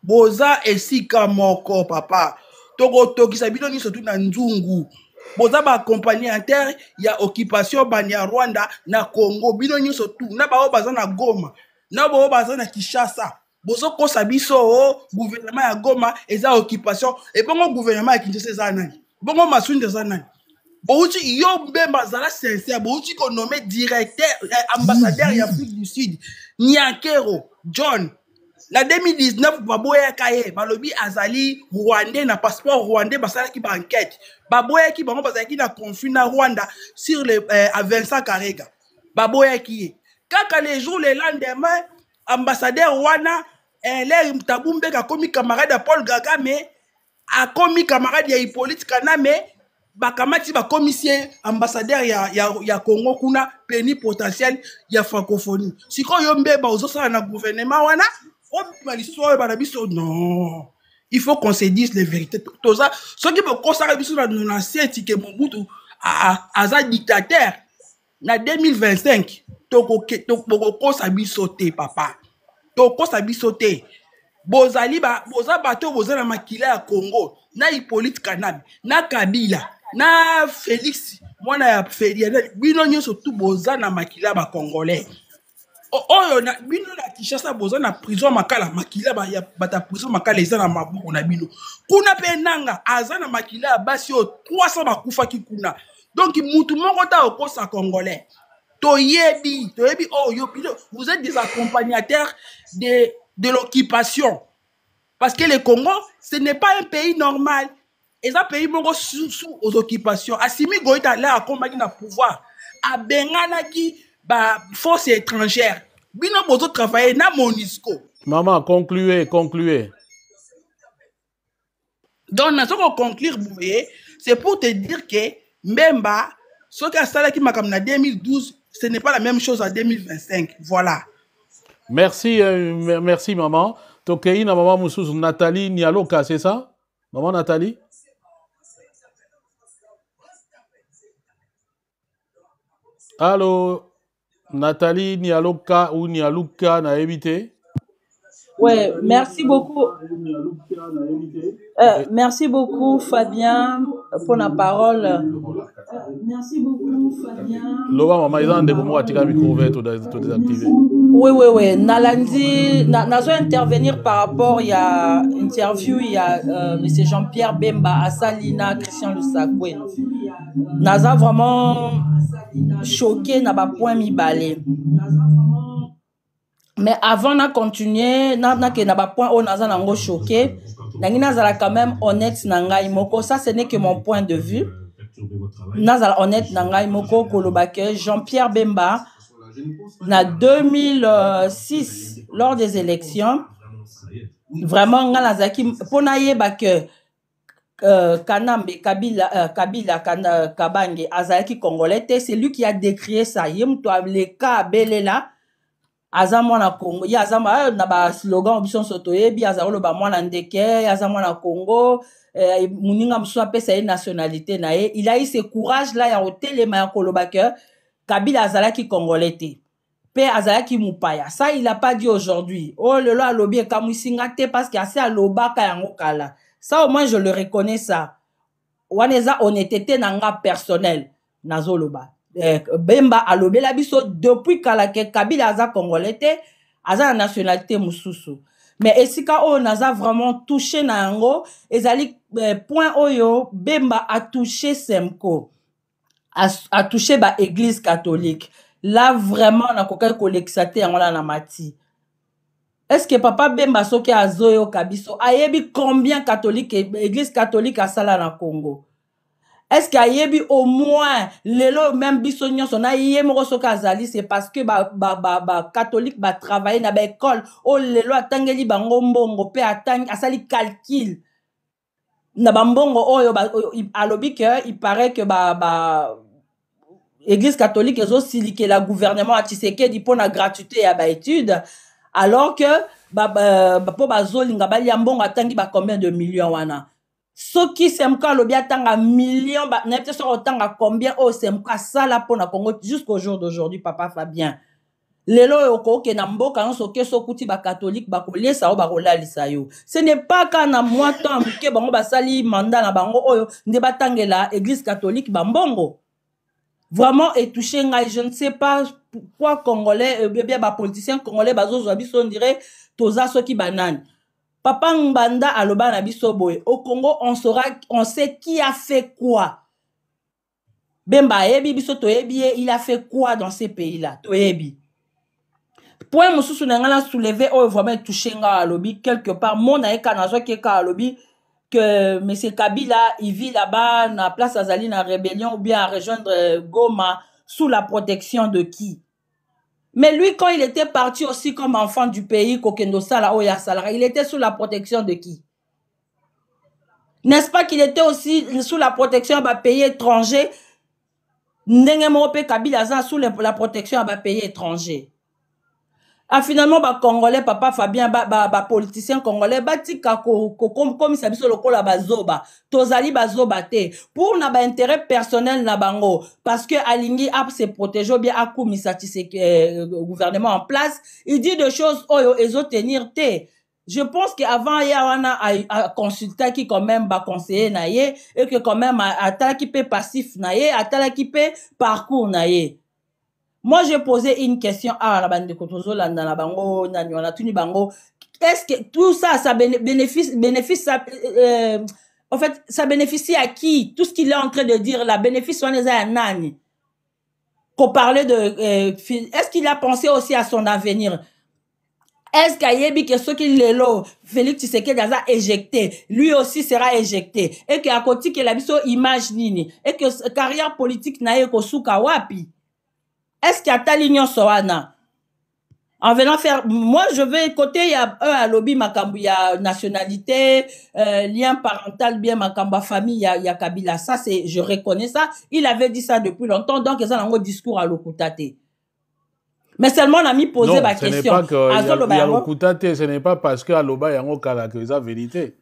boza esika moko papa tokisa bino nyonso tu na nzungu boza ba compagnie inter ya occupation bani ya Rwanda na Congo bino nyonso tu na bao baza na Goma na bao baza na Kinshasa bozo kosa biso gouvernement ya Goma eza occupation et bongo gouvernement ya Kinshasa eza nani bongo Masunda eza nani bouti yo Mbemba zala sincère bouti ko nommé directeur ambassadeur ya Afrique du Sud Nyakero John la 2019 baboya kaye balobi azali Rwandais na passeport Rwandais basala ki ba enquête baboya ki bango bazala ki na conflit na Rwanda sur le à Vincent Karega baboya ki kaka les jours les lendemain ambassadeur wana l'air Thabo Mbeki a commis camarade à Paul Kagame a commis camarade ya Hippolyte Kanami bakamati ba commissaire ambassadeur ya Congo kuna peni potentiel ya francophonie siko yo Mbemba ozosala na gouvernement wana non il faut qu'on se dise les vérités tout ça ce qui peut consacrer biso na 97 que Mobutu aza dictateur na 2025 toko biso te papa toko biso te bozali boza bato boza na makila ya Congo na Hippolyte Kanami na Kabila na Félix mwana ya Félix bino nyonso tu boza na makila ba congolais oyo na bino na Kinshasa boza na prison makala makila ba ya bata prison makala eza na mabuku na bino kuna pe nanga aza na makila basi o 300 bakufa ki kuna donc mutu moko ta okosa congolais toyebi oh yo vous êtes des accompagnateurs de l'occupation parce que le Congo ce n'est pas un pays normal et un pays moko sous aux occupations Assimi Goïta là a combattu na pouvoir a bengana ki ba force étrangère bino bozo travailler na MONUSCO maman concluez donc na soko conclure boué c'est pour te dire que Mbemba ce qu'a salaki makam na 2012 ce n'est pas la même chose en 2025 voilà merci maman tokei na maman mususu Nathalie Nialoka c'est ça maman Nathalie allô Nathalie Nialoka ou Nialuka na évité Ouais, merci beaucoup. Merci beaucoup, Fabien, pour la parole. Merci beaucoup, Fabien. Loba mama ils ont des moments à tirer micro ouvert tout désactivé. Oui. Nalandi, nazo intervenir par rapport, il y a interview, il y a M. Jean-Pierre Bemba, Assalina, Christian Lusakwe. Naza vraiment choqué, n'a pas point mi balé. Mais avant de continuer, na pas point où naza nango choqué, nangina zala quand même honnête nangai moko. Ça, ce n'est que mon point de vue. Nazala honnête nangai moko kolobake Jean-Pierre Bemba na 2006 lors des élections vraiment ngala zaki pona yeba que Kanambe Kabila Kabange azalaki congolais, c'est lui qui a décrié ça. Yem to les cas belela azamwa na Congo ya azama na ba slogan obison sotoyebi azalo ba mwana ndeke azamwa na Congo muninga mswa pesa nationalité na ye. Il a eu ce courage là ya hotelema ya kolobaka Kabila azalaki congolais te pe azalaki mupaya. Ça il a pas dit aujourd'hui. Oh le lo alobi e kamusinga te parce que assez alobaka yango kala. Ça au moins je le reconnais ça. Waneza honnêteté nanga personnel nazoloba. Bemba alobela biso depuis kala ke Kabila aza congolais te aza na nationalité mususu. Mais esika o naza vraiment touché na yango ezali point oyo Bemba a touché Semko a touché ba église catholique. Là vraiment na kokai kolexate yango la na mati. Est-ce que papa Bemba soki azoyo kabiso ayebi combien catholique église catholique a sala na Congo? Est-ce qu'il y a au moins lelo même biso nyonso na yemoko soka azali c'est parce que ba catholique ba travailler na ba école o lelo atangeli bango mbongo pe atangi asali calcul na ba mbongo oyo alobi que il paraît que église catholique ezo silike la gouvernement a Tshisekedi pour la gratuité ya ba études alors que po bazolinga balia mbongo atangi ba combien de millions wana. Soki Semka lobi atanga millions na peut-être otanga combien au Semka ça là pour na Congo jusqu'au jour d'aujourd'hui papa Fabien. Lelo okoke na mboka on soke sokuti ba catholique ba kolesa o ba kolalisa yo. Ce n'est pas quand na moi temps ke bango basali mandat na bango oyo nde batangela église catholique ba mbongo. Vraiment et touché ngai je ne sais pas pourquoi congolais bien ba politiciens congolais bazozwa biso on dirait toza soki banane. Papa Mbanda aloba na biso boye. Au Congo, on sait qui a fait quoi. Bemba ebi biso toyebi il a fait quoi dans ces pays-là. Toyebi. Point mosusu na ngala soulever o vraiment touché nga alobi quelque part mon aeka na zo ke ka alobi que monsieur Kabila il vit là-bas na place Azali na rébellion ou bien à rejoindre Goma sous la protection de qui? Mais lui, quand il était parti aussi comme enfant du pays, Kokendo Sala, Oya Salara, il était sous la protection de qui? N'est-ce pas qu'il était aussi sous la protection d'un pays étranger? Nengemope Kabila sous la protection d'un pays étranger. Ah, finalement, Congolais, papa Fabien, politicien congolais, tika comme ça, biso lokola bazoba, tozali bazoba te, pour na intérêt personnel na bango, parce que Alingi a se protéger bien à Koumisati, c'est gouvernement en place, il dit des choses, oyo, ezo tenir te. Je pense qu'avant, il y a un consultant qui quand même va conseiller naye, et que quand même, atala qui peut passif naye, atala qui peut parcours naye. Moi, j'ai posé une question à la bande de Kotozo, la bango, na tuni bango. Est-ce que tout ça, ça bénéficie, ça, en fait, ça bénéficie à qui? Tout ce qu'il est en train de dire, la bénéfice, on est à nani. Qu'on parlait de, est-ce qu'il a pensé aussi à son avenir? Est-ce qu'il y a ceux qui l'ont, Félix Tshisekedi a éjecté, lui aussi sera éjecté. Et qu'à côté, qu'il a mis son image nini. Et que carrière politique n'a eu qu'au souka wapi. Est-ce qu'il y a ta ligne soana? En venant faire, moi je vais côté, il y a un à lobby makambu, il y a nationalité, lien parental, bien makamba famille, il y a Kabila. Ça c'est, je reconnais ça. Il avait dit ça depuis longtemps, donc il y a un discours à l'Okutate. Mais seulement on a mis posé ma question. Ce n'est pas que ce n'est pas parce que Aloba Yango Kala que c'est la vérité.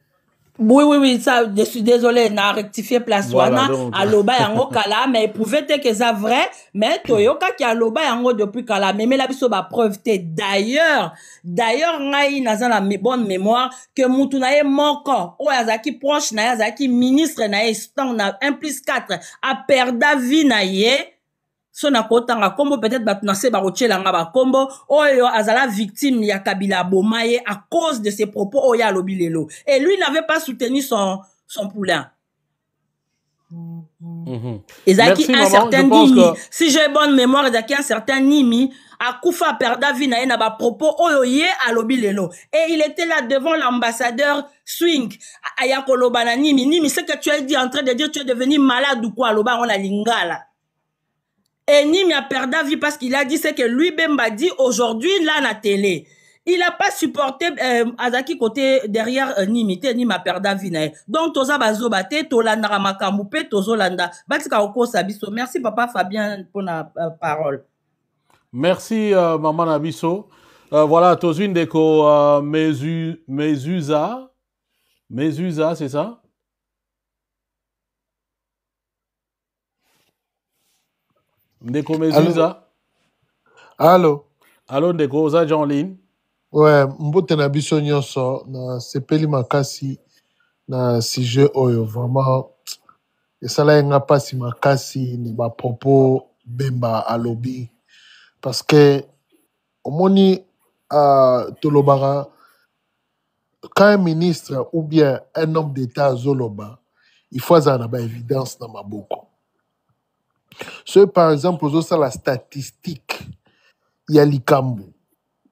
Oui, ça, je suis désolé, n'a rectifié place Voilà, wana, donc. aloba yango kala, mais il pouvait être que ça vrai, mais toyoka ki aloba yango depuis kala, mais la biso ba preuve te. D'ailleurs, ngai naza la bonne mémoire, que mutu na ye moko, o yazaki proche na ye, yazaki ministre na ye, stang na 1+4, a perda vie na ye, so na kotanga kombo peut-être bat na se ba rochela nga ba kombo oyo azala victime ya Kabila Bomaye à cause de ses propos oya lobi lelo et lui n'avait pas soutenu son poulain. Ezaki Merci, un maman. certain Je pense Nimi, que... si j'ai bonne mémoire, ezaki un certain Nimi a Koufa perda vie na ye na ba propos oyo ye a lobi lelo et il était là devant l'ambassadeur Swing aya koloba na Nimi, c'est que tu as dit en train de dire tu es devenu malade ou quoi loba on a lingala. Et Nimi a perdu la vie parce qu'il a dit ce que lui Bemba dit aujourd'hui là na télé. Il n'a pas supporté Azaki côté derrière Nimi a perdu la vie. Donc toza bazo bate tolanda ramakambu pe tozolanda batika oko sabiso. Merci papa Fabien pour la parole. Merci maman Nabiso. Voilà tozune deko Mezusa, c'est ça? Ndeko Mezusa. Allô. Allô Ndeko oza Jean Lin. Ouais, mbote na biso nyonso na sepeli makasi na sujet oyo vraiment esala yenga pasi makasi ni ba propos Bemba alobi parce que omoni tolobara quand un ministre ou bien un homme d'état zoloba il faut azala na ba évidence na maboko. So par exemple ozosa la statistique ya likambo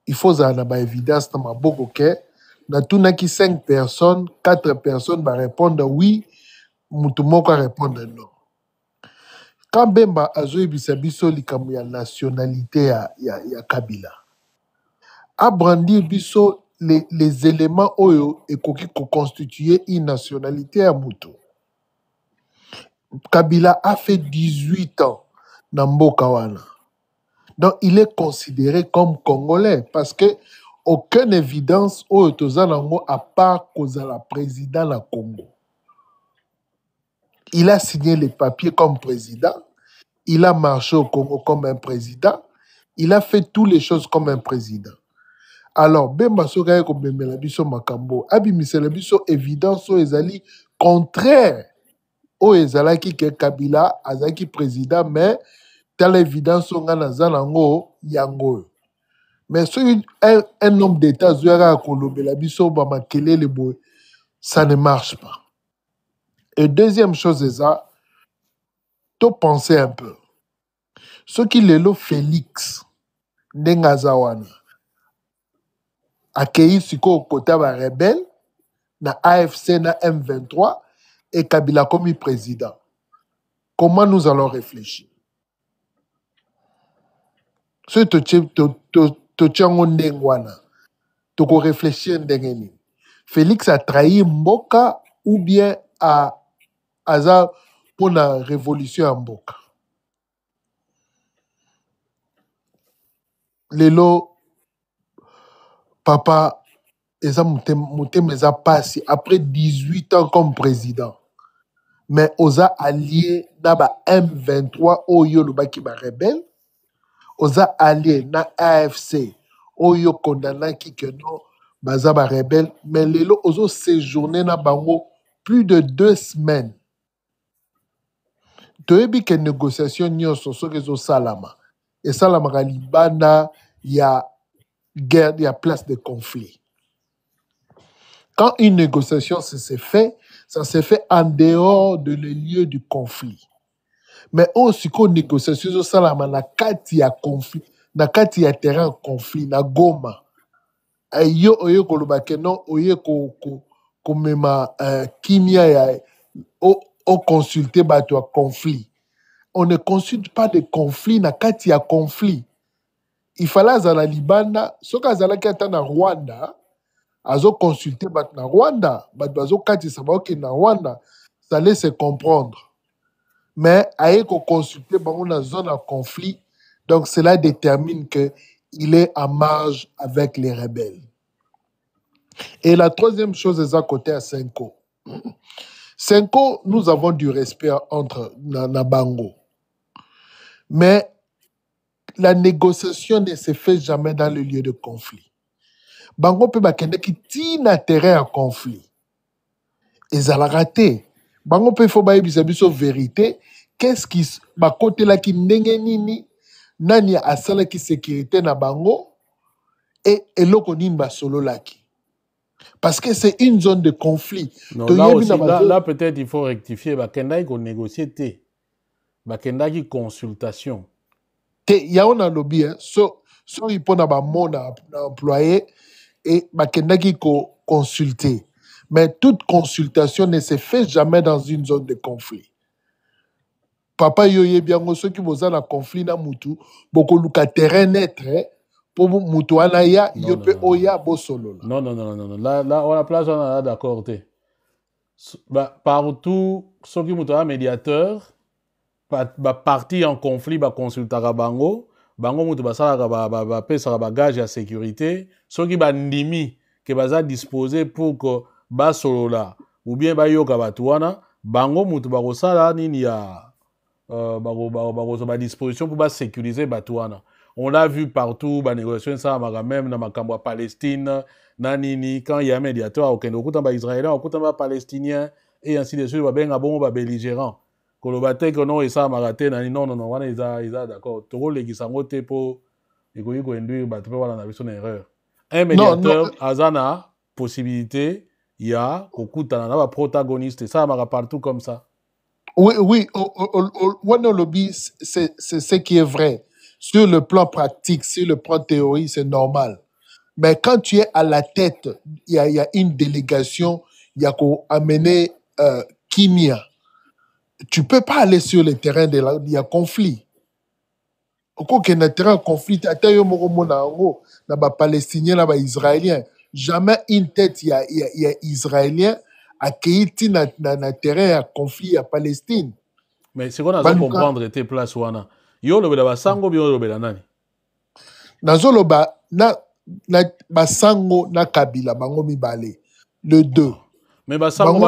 il faut avoir une évidence dans ma boucle que dans tout n'a qui 5 personnes, 4 personnes vont répondre oui, Moutoumoko répondre non. Quand Bemba a joué biso likamu ya nationalité ya Kabila, a brandi biso les éléments oyo et qui constituer une nationalité à Moutou. Kabila a fait 18 ans dans Mboka wana. Donc, il est considéré comme Congolais parce que aucune évidence au Tozanango à part Kozala président la Congo. Il a signé les papiers comme président, il a marché au Congo comme un président, il a fait toutes les choses comme un président. Alors, Bemba Sogaye comme Bemba Biso Makambo, Abimisela Biso évidence au Ezali contraire au Ezalaki que Kabila Azaki président, mais telle évidence on a zanango yango. Mais si un homme d'État zuera kolobela biso ba makele le boy, ça ne marche pas. Et deuxième chose c'est ça, to penser un peu. Ce qui lelo Félix Ndengazawana accueilli siko kota ba rebelle na AFC na M23 et Kabila comme président. Comment nous allons réfléchir? Ce tochango ndengwana toko réfléchir ndengeni. Félix a trahi Mboka ou bien a aza pour la révolution à Mboka. Lelo papa eza moutem eza passé après 18 ans comme président. Mais oza allié na ba M23 oyo lobaki ba rebelle. Oza allié na AFC oyo condamnaki que non baza ba rebelle mais lelo ozo séjourné na bango plus de 2 semaines. Toyebi que négociation nyonso soki ezo salama et salama libanda ya guerre ya place de conflit. Quand une négociation se fait, ça se fait en dehors de le lieu du conflit. Mais aussi qu'on négociation zo salama na kati ya conflit, na kati ya terrain conflit na Goma. Yo oyo koloba ke non oyo ko mema kimia ya o consulter bato ya conflit. On ne consulte pas de conflit na kati ya conflit. Il fallait azala libanda, soka azala ki ata na Rwanda, azo consulter bato na Rwanda, bato azo kati sa ba na Rwanda, ça allait se comprendre. Mais aye ko consulter bango na zone de conflit, donc cela détermine que il est en marge avec les rebelles. Et la troisième chose est à côté à Senko. Senko, nous avons du respect entre Nabango. Mais la négociation ne se fait jamais dans le lieu de conflit. Bango peut bakende qui tient intérêt à conflit. Et ça l'a raté. Bango peut faut bailler bisabiso vérité. Qu'est-ce qui ba côté là qui ndenge nini nani asala qui sécurité na bango et loko nini ba solo laki. Parce que c'est une zone de conflit. Non, là aussi, là peut-être il faut rectifier. Bakenda qui négocier té. Bakenda qui consultation. Il y a un lobby, so il peut avoir mon employé et bakenda qui consulter. Mais toute consultation ne se fait jamais dans une zone de conflit. Papa yoye bien ceux qui vous en conflit na mutu, beaucoup luka terrain net pour mutu anaya yope oya bo solo. Non. Là on a place on a d'accord té. Partout ceux qui mutu médiateur parti en conflit consultera bango mutu basala pesa bagage à sécurité ceux qui ndimi que baza disposer pour que basolola ou bien bayoka batuana bango mutu bakosala nini ya ba disposition pour sécuriser batuana. On l'a vu partout ba négociation ça même na makambo ya Palestine na nini quand il y a un médiateur aucun okuta ba israélien okuta ba palestinien et ainsi de suite ba benga bongo ba belligérant kolobate que non et ça maraté na non wana ils d'accord toko legisa ngote po ekoyi ko induire batu pe wala na biso na erreur. Un médiateur azana possibilité il y a okuta na ba protagoniste ça mara partout comme ça. Oui, One Lobby, c'est ce qui est vrai. Sur le plan pratique, sur le plan théorie, c'est normal. Mais quand tu es à la tête, il y a une délégation, il y a qu'à amener Kimia. Tu ne peux pas aller sur le terrain, il y a conflit. Quand il y a un terrain de conflit, il y a Palestiniens, il y a Israéliens. Jamais une tête, il y a Israélien. Accueillir dans terrain à conflit à Palestine. Mais c'est qu'on a comprendre tes places wana. Yo le bela sango bio le bela nani. Nazolo ba na basango na Kabila bango mibale. Le 2. Mais basango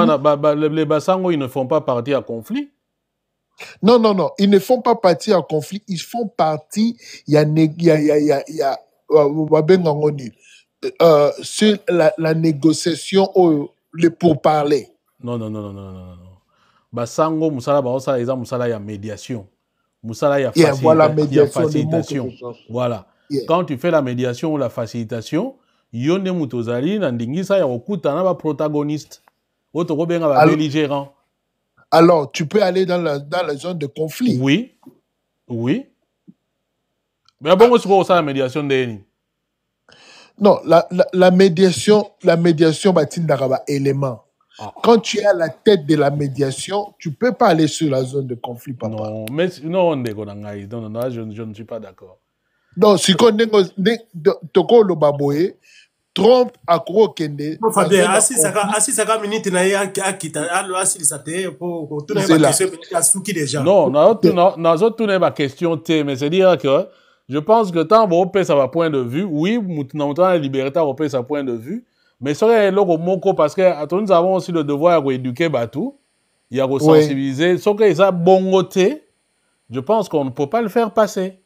les basango ils ne font pas partie à conflit. Non, ils ne font pas partie à conflit, ils font partie sur la négociation le pourparler. Non. Basango musala ba osala eza musala ya médiation. Musala ya facilitation. Voilà. Yeah. Quand tu fais la médiation ou la facilitation, yone mutozali na ndingisa ya okuta na ba protagoniste. Otoko benga ba belligérant. Alors, tu peux aller dans la zone de conflit. Oui. Mais bon, c'est quoi ça la médiation de Non, la médiation, batindara élément. Quand tu es à la tête de la médiation, tu ne peux pas aller sur la zone de conflit, papa. Non, mais non, je ne suis pas d'accord. Non, si on toko lo baboye, Trump a kende. Non, Fabien, asi saka minute na ya akita, alo asi sate pour tout na question à souki déjà. Non, na autre ba question té, mais c'est dire que je pense que tant que ça va point de vue, oui, nous avons la liberté à sa point de vue, mais ça est là au parce que nous avons aussi le devoir d'éduquer Batou, il y a sensibiliser, ce que ça bon côté, je pense qu'on ne peut pas le faire passer.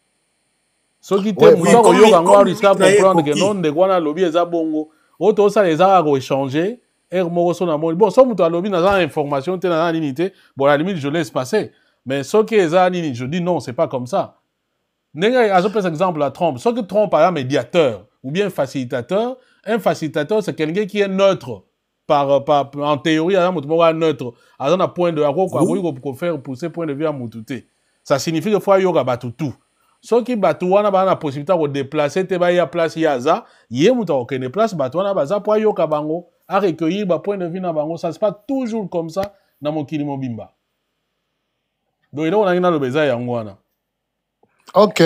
Ce qui est comprendre que non de quoi lobby est bongo, auto ça les a échanger, et bon, ça mutu lobby n'a pas information telle la limite, bon la limite je laisse passer, mais ce qui est ça je dis non, c'est pas comme ça. Par exemple à Trump, ce que Trump a un médiateur ou bien un facilitateur c'est quelqu'un qui est neutre en théorie neutre à point de faire pousser point de vue à mututé. Ça signifie que faut yoga batutu. Ce qui batuana ba na possibilité de déplacer te ba ya place yaza, yé muta okene place batuana baza pour yoka bango à recueillir ba point de vue na bango, ça se passe toujours comme ça na mokili mobimba. Donc il on a le beza ya ngwana. Ok,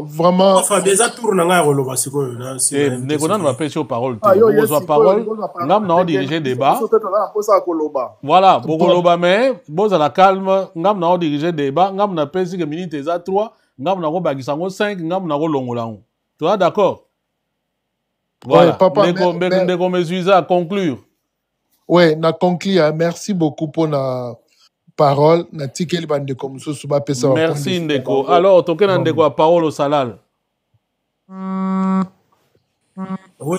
vraiment. Enfin, déjà, tourne en air, le basico. Négonan va passer aux paroles. Parole. Ngam na diriger débat. Voilà, Bogoloba, mais, bon, à la calme, ngam na diriger débat, ngam na pesi que minute est à 3, ngam na bagisango 5, ngam na longolango. Tu es d'accord? Voilà, Ndeko Mezuiza à conclure. Ouais, na conclu, hein. Merci beaucoup pour la parole. Na tikeli bande comme ça, suba pesa wa point de Merci vue Ndeko. bango. Alors, tokena Non. Ndeko a parole au Salal. Oui,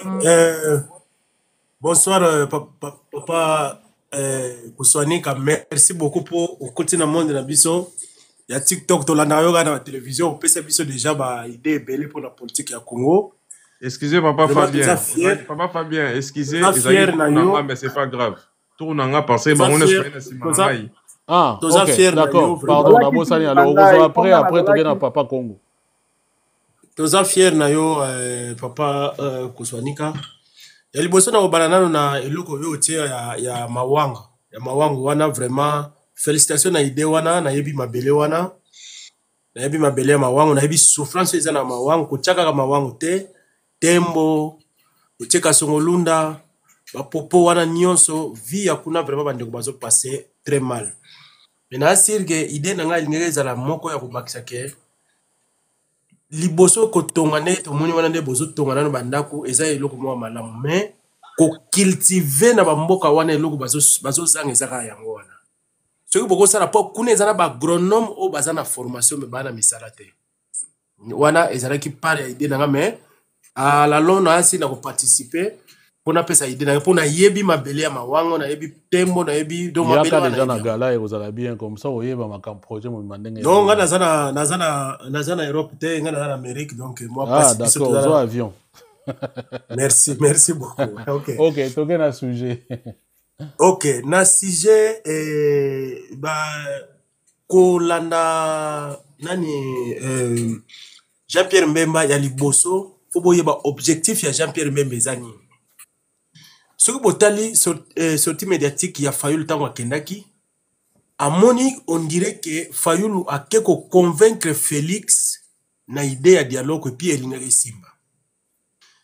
bonsoir, papa Kouswanika. Merci beaucoup pour au côté dans le monde de la biso. Il y a TikTok, dans la télévision, on peut se biso déjà bah idée belle pour la politique à Congo. Excusez papa Vraiment, Fabien. fier. Papa Fabien, excusez, Fier na yo. mais c'est pas grave. Tournanga parce que Toza on fier. est Ah, Toza ok, fier na yo, d'accord. vraiment. Pardon, d'abord, ça, alors, on va après, tokena Papa Congo. Toza fier na yo, papa Kouswanika. Ya liboso na obanana na eloko yo tie ya mawanga. Ya mawanga wana vraiment félicitations na idée wana na yebi mabele wana. Na yebi mabele ya mawango na yebi souffrance eza na mawango kochaka ka mawango te tembo kocheka songolunda bapopo wana nyonso vie ya kuna vraiment bandeko bazo passer très mal. Mais na sirge idée na nga lingere ezala moko ya kobakisa ke liboso kotonga ne tomoni wana nde bozo tonga nano bandako eza eloko mwa malamu mais ko cultiver na bamboka wana eloko bazo zanga ezaka yango wana. Ce qui beaucoup ça la pop kuna ezana ba agronome o bazana formation me bana misala te. Wana ezana ki pare idée nanga mais à la longue asi na ko participer pour na pesa idée nanga pour na yebi mabele ya mawango na yebi tembo na yebi do mabele Yaka wana. déjà na gala et vous allez bien comme ça, voyez, ma projet mon mandenge. Non, nga nazana Europe te, nga nazana Amérique donc moi Ah d'accord, zo avion. Merci beaucoup. OK. OK, tokena sujet. Ok, na sujet ba kolanda nani Jean-Pierre Mbemba ya liboso fo boyeba objectif ya Jean-Pierre Mbemba ezani. Soki botali sortie médiatique ya Fayulu tango akendaki amoni on dirait que Fayulu a keko convaincre Félix na idée ya dialogue et puis elingaki simba.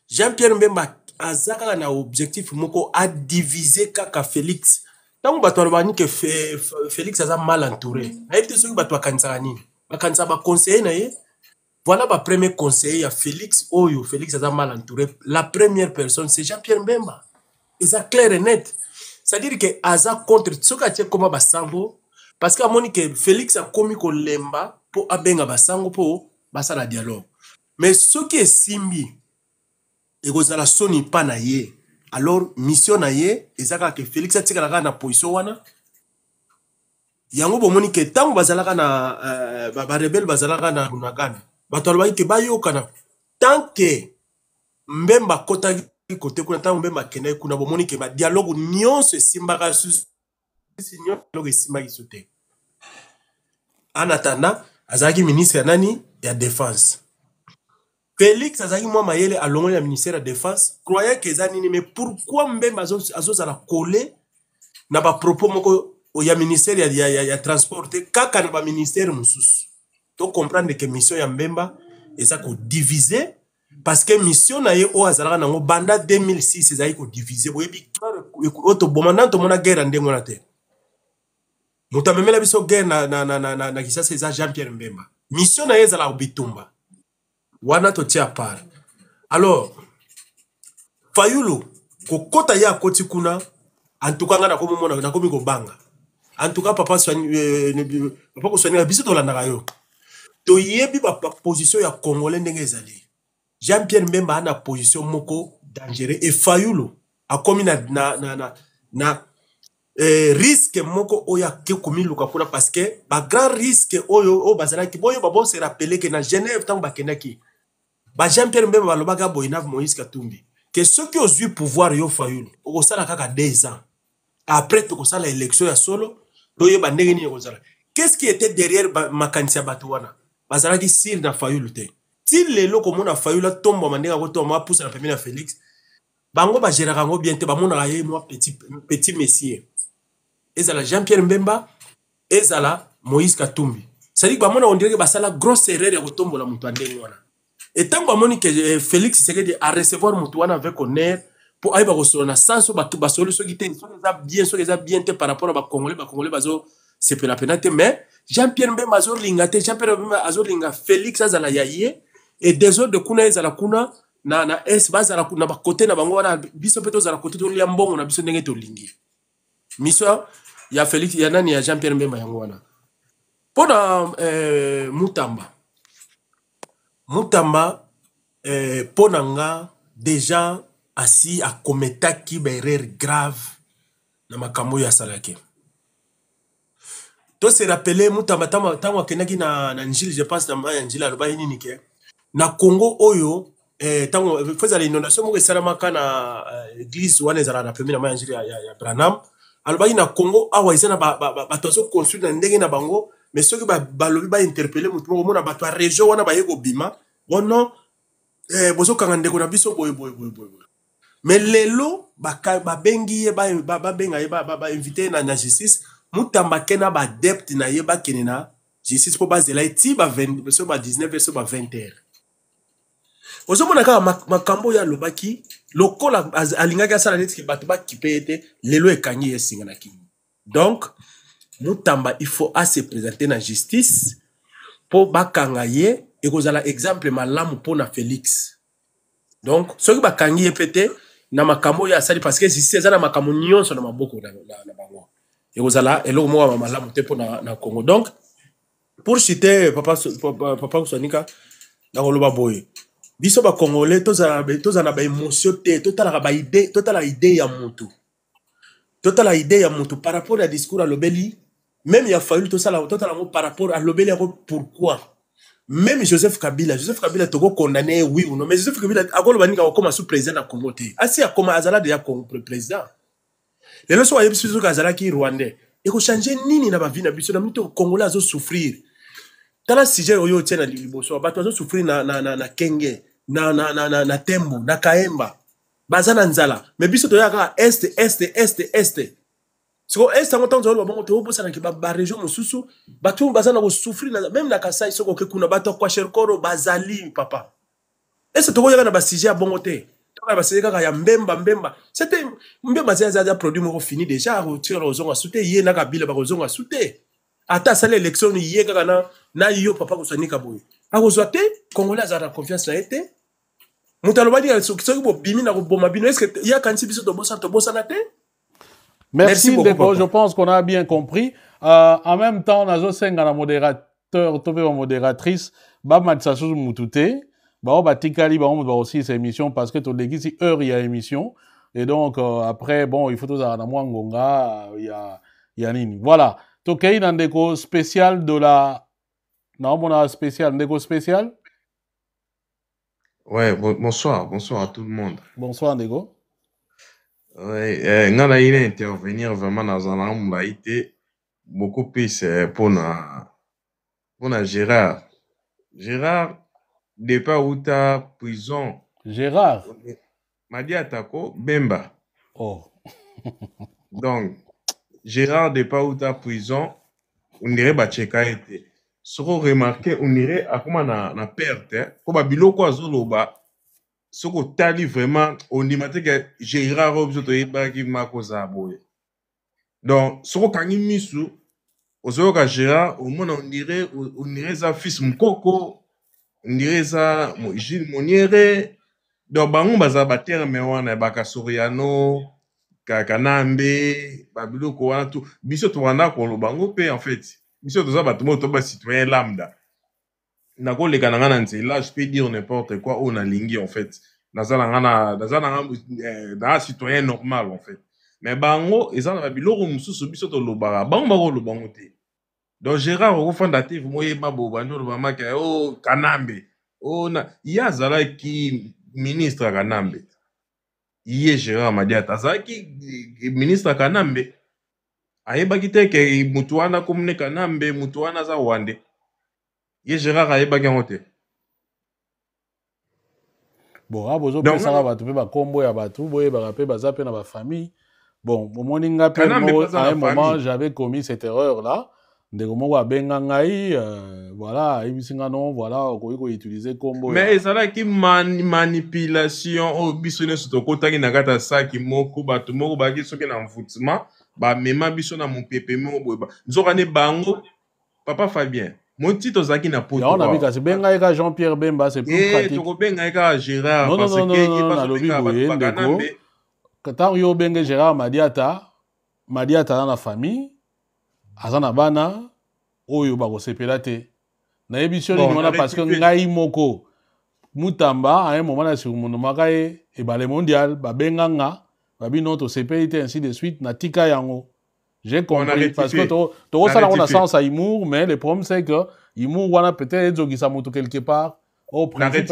Jean-Pierre Mbemba azaka na objectif moko a diviser kaka Félix. Tango bato balobani que Félix aza mal entouré. Na yebite soki bato bakanisaka nini? Bakanisa ba conseiller na ye. Voilà ba premier conseiller ya Félix oyo Félix aza mal entouré. La première personne c'est Jean-Pierre Mbemba. C'est clair et net. C'est-à-dire que aza contre soki atie koma basango parce que amoni que Félix a komi ko lemba po abenga basango po basala dialogue. Mais soki esimbi et que la soni pas na ye alors mission na ye ezaka que Félix atika na position wana yango bomoni ke tango bazalaka na ba rebelle bazalaka na bunagana bato alobaki ke bayokana tant que Mbemba kota côté kuna tango Mbemba kende kuna bomoni ke ba dialogue nyonso esimbaka dialogue esimbaki sote en attendant azaki ministre ya nani ya défense. Félix azaki moi mayele alongoli ya ministère de la défense croyait que ça nini mais pourquoi Mbemba azozala collé na ba propos moko ya ministère ya transport kaka na ba ministère mususu to comprendre que mission ya Mbemba eza ko diviser parce que mission na ye o azalaka nango banda 2006 ezali ko diviser boyebi oto bomanda to mona guerre ndengo na te mutamemela biso guerre na kisasa eza Jean-Pierre Mbemba mission na ye ezala ko bitumba wana to tia part. Alors Fayulu kokota ya koti kuna en tout cas nga na komo mona na komi ko banga en tout cas papa ko soigner biso to landa yo to yebi ba position ya congolais ndenge ezali Jean-Pierre Mbemba ana position moko dangereux et Fayulu a komi na risque moko oya ke komi luka kuna parce que ba grand risque oyo o bazala ki boyo babo se rappeler que na Genève tango bakendaki ba Jean-Pierre Mbemba balobaka Boyinav Moïse Katumbi que ceux qui ont eu pouvoir yo Fayulu au sala kaka 2 ans après to sala élection ya solo doye ba ndenge ni kozala qu'est-ce qui était derrière makanisa batuwana bazala ki sir na Fayulu te ti lelo ko mona Fayulu tombo mandeka ko tombo apusa na pemina Félix bango ba gérera ngo bien te ba mona ye moi petit messier ezala Jean-Pierre Mbemba ezala Moïse Katumbi c'est-à-dire ba mona on dirait que basala grosse erreur ya ko tombo la mutu ndenge wana. Et tant que Félix Tshisekedi a recevoir Moutouana avec honneur pour aller au na sans basolo ceux qui étaient bien par rapport à Congolais bazo c'est pour la pénalité mais Jean-Pierre Mbemba azor lingate Jean-Pierre Mbemba azor linga Félix azala yaye et des autres de kuna ezala kuna na es bazala kuna ba côté na bango wana biso peto zala côté to liambongo na biso ndenge to lingi mission ya Félix ya nani ya Jean-Pierre Mbemba yango wana pona Mutamba pona nga déjà asi akometaki ba erreur grave na makambo ya salake to se rappeler Mutamba tango akenaki na njili je pense na ya njili aloba nini ke na Congo oyo tango faisait l'inondation moko esalamaka na église wana ezala na pembeni na ya njili ya Branham alobaki na Congo awa eza na bato azoconstruire na ndenge na bango mais soki balobi bainterpele motu moko omona bato ya région wana baye kobima bono bozokanga ndeko na biso boye mais lelo babengi ye babenga ye bainvite na justice Mutamba kena baadepte na ye bakene na justice mpo bazela eti ba 19 verso ba 20 heures ozomona kaka makambo ya lobaki lokola alingaki asala neti ki bato bakipe ete lelo ekangi esinga na kingi donc Mutamba il faut se présenter na justice po bakanga ye ekozala exemple malamu po na Félix donc soki bakangi ye pete na makambo ya asali parce que justice eza na makambo nyonso na maboko na bango ekozala eloko moko malamu te po na Congo donc pour citer papa Sonika na koloba boye biso ba Congolais toza na ba émotion te totala ba idée totala idée ya mutu par rapport à discours à lobeli même il a fallu totala par rapport à lobeli pourquoi même Joseph Kabila toko condamné oui ou non mais Joseph Kabila akolo baninga comme sous président na Congo te asi akoma azala déjà comme président les leçons à biso azala ki rwandais et ko changer nini na ba vie na biso na mito Congolais azo souffrir tala sujet oyo tena liboso bato azo souffrir na Kenge na Tembo na Kaemba bazana nzala mais biso to yaka est siko est en temps zolo bango to bosa na ki ba région mususu bato bazana ko souffrir même na Kasai soko ke kuna bato kwa Sherkoro bazali papa est to yaka na ba sujet bongo te to ba sujet kaka ya mbemba c'était mbemba za produit mo fini déjà retire ozonga soute ye na Kabila ba ozonga soute ata sala élection ye kaka na yo papa ko sanika boy akozwa te Congolais azara confiance na été mutalobadi soki bo bimi na ko boma bino est-ce que ya kanti biso to bosa na te. Merci beaucoup, je pense qu'on a bien compris. En même temps, on a senga na modérateur, tobe wa modératrice, ba matsasu mutute, ba tikali ba on aussi cette émission parce que to legi si heure il y a émission et donc après bon, il faut tous na mwangonga, il y a nini. Voilà. Tokei na ndeko spécial de la non, on a spécial ndeko spécial. Ouais, bonsoir à tout le monde. Bonsoir ndeko. Ouais, ngana ine intervenir vraiment dans un monde été beaucoup plus pour na Gérard départ où ta prison Gérard Madi Atako Bemba oh donc Gérard départ où ta prison on dirait ba cheka été soko remarqué on dirait akoma na perte ko ba biloko azoloba soko tali vraiment on dit que Gérard obzoto yeba ki makoza boye donc soko kangi misu ozo ka Gérard au moins on dirait ça fils mukoko on dirait ça Gilles Moniere donc bango baza ba terme wana baka Soriano Kanambe babiloko wana tout biso to wana ko lo bango pe en fait biso to za ba to ba citoyen lambda na ko leka na nzela je peux dire n'importe quoi on a lingi en fait dans un citoyen normal en fait mais bango ils ont biloko mususu biso to lobara bango bako lo bango te donc Gérard au fondateur moye mabo bando lo bamaka oh Kanambe oh na ya zala ki ministre Kanambe iye Gérard Madiata zala ki ministre Kanambe ayebaki te ke mutu wana komune Kanambe mutu wana za wande ye Gérard ayebaki yango te. Bon, abozo pe ça va trouver ba combo ya batu boye ba rapé baza pe na ba famille. Bon, au moninga pe à un moment j'avais commis cette erreur là. Ndeko moko abenga ngai voilà, ibisinga non voilà, ko utiliser combo. Mais ezala ki manipulation o biso ne soto kotaki na kata saki moko batu moko ba ki soki na mfutima ba mema biso na mopepe moko boye ba. Nzoka ne bango papa Fabien. Mon titre Zaki n'a pas de on a vu que c'est bien avec Jean-Pierre Bemba, c'est plus pratique. Tu bien avec Gérard non, parce non, que non, non, non, Gérard Madiata, Madia aza na famille, aza na bana, oyo bakosepela te. Nayebi so nini wana parce que ngai moko Mutamba à un moment là sur mon makaye et le mondial babenganga babi non to CPIT ainsi de suite na tika yango. J'ai compris parce que to ça on a sens à Imour mais le problème c'est que Imour wana peut-être zogisa mutu quelque part au principe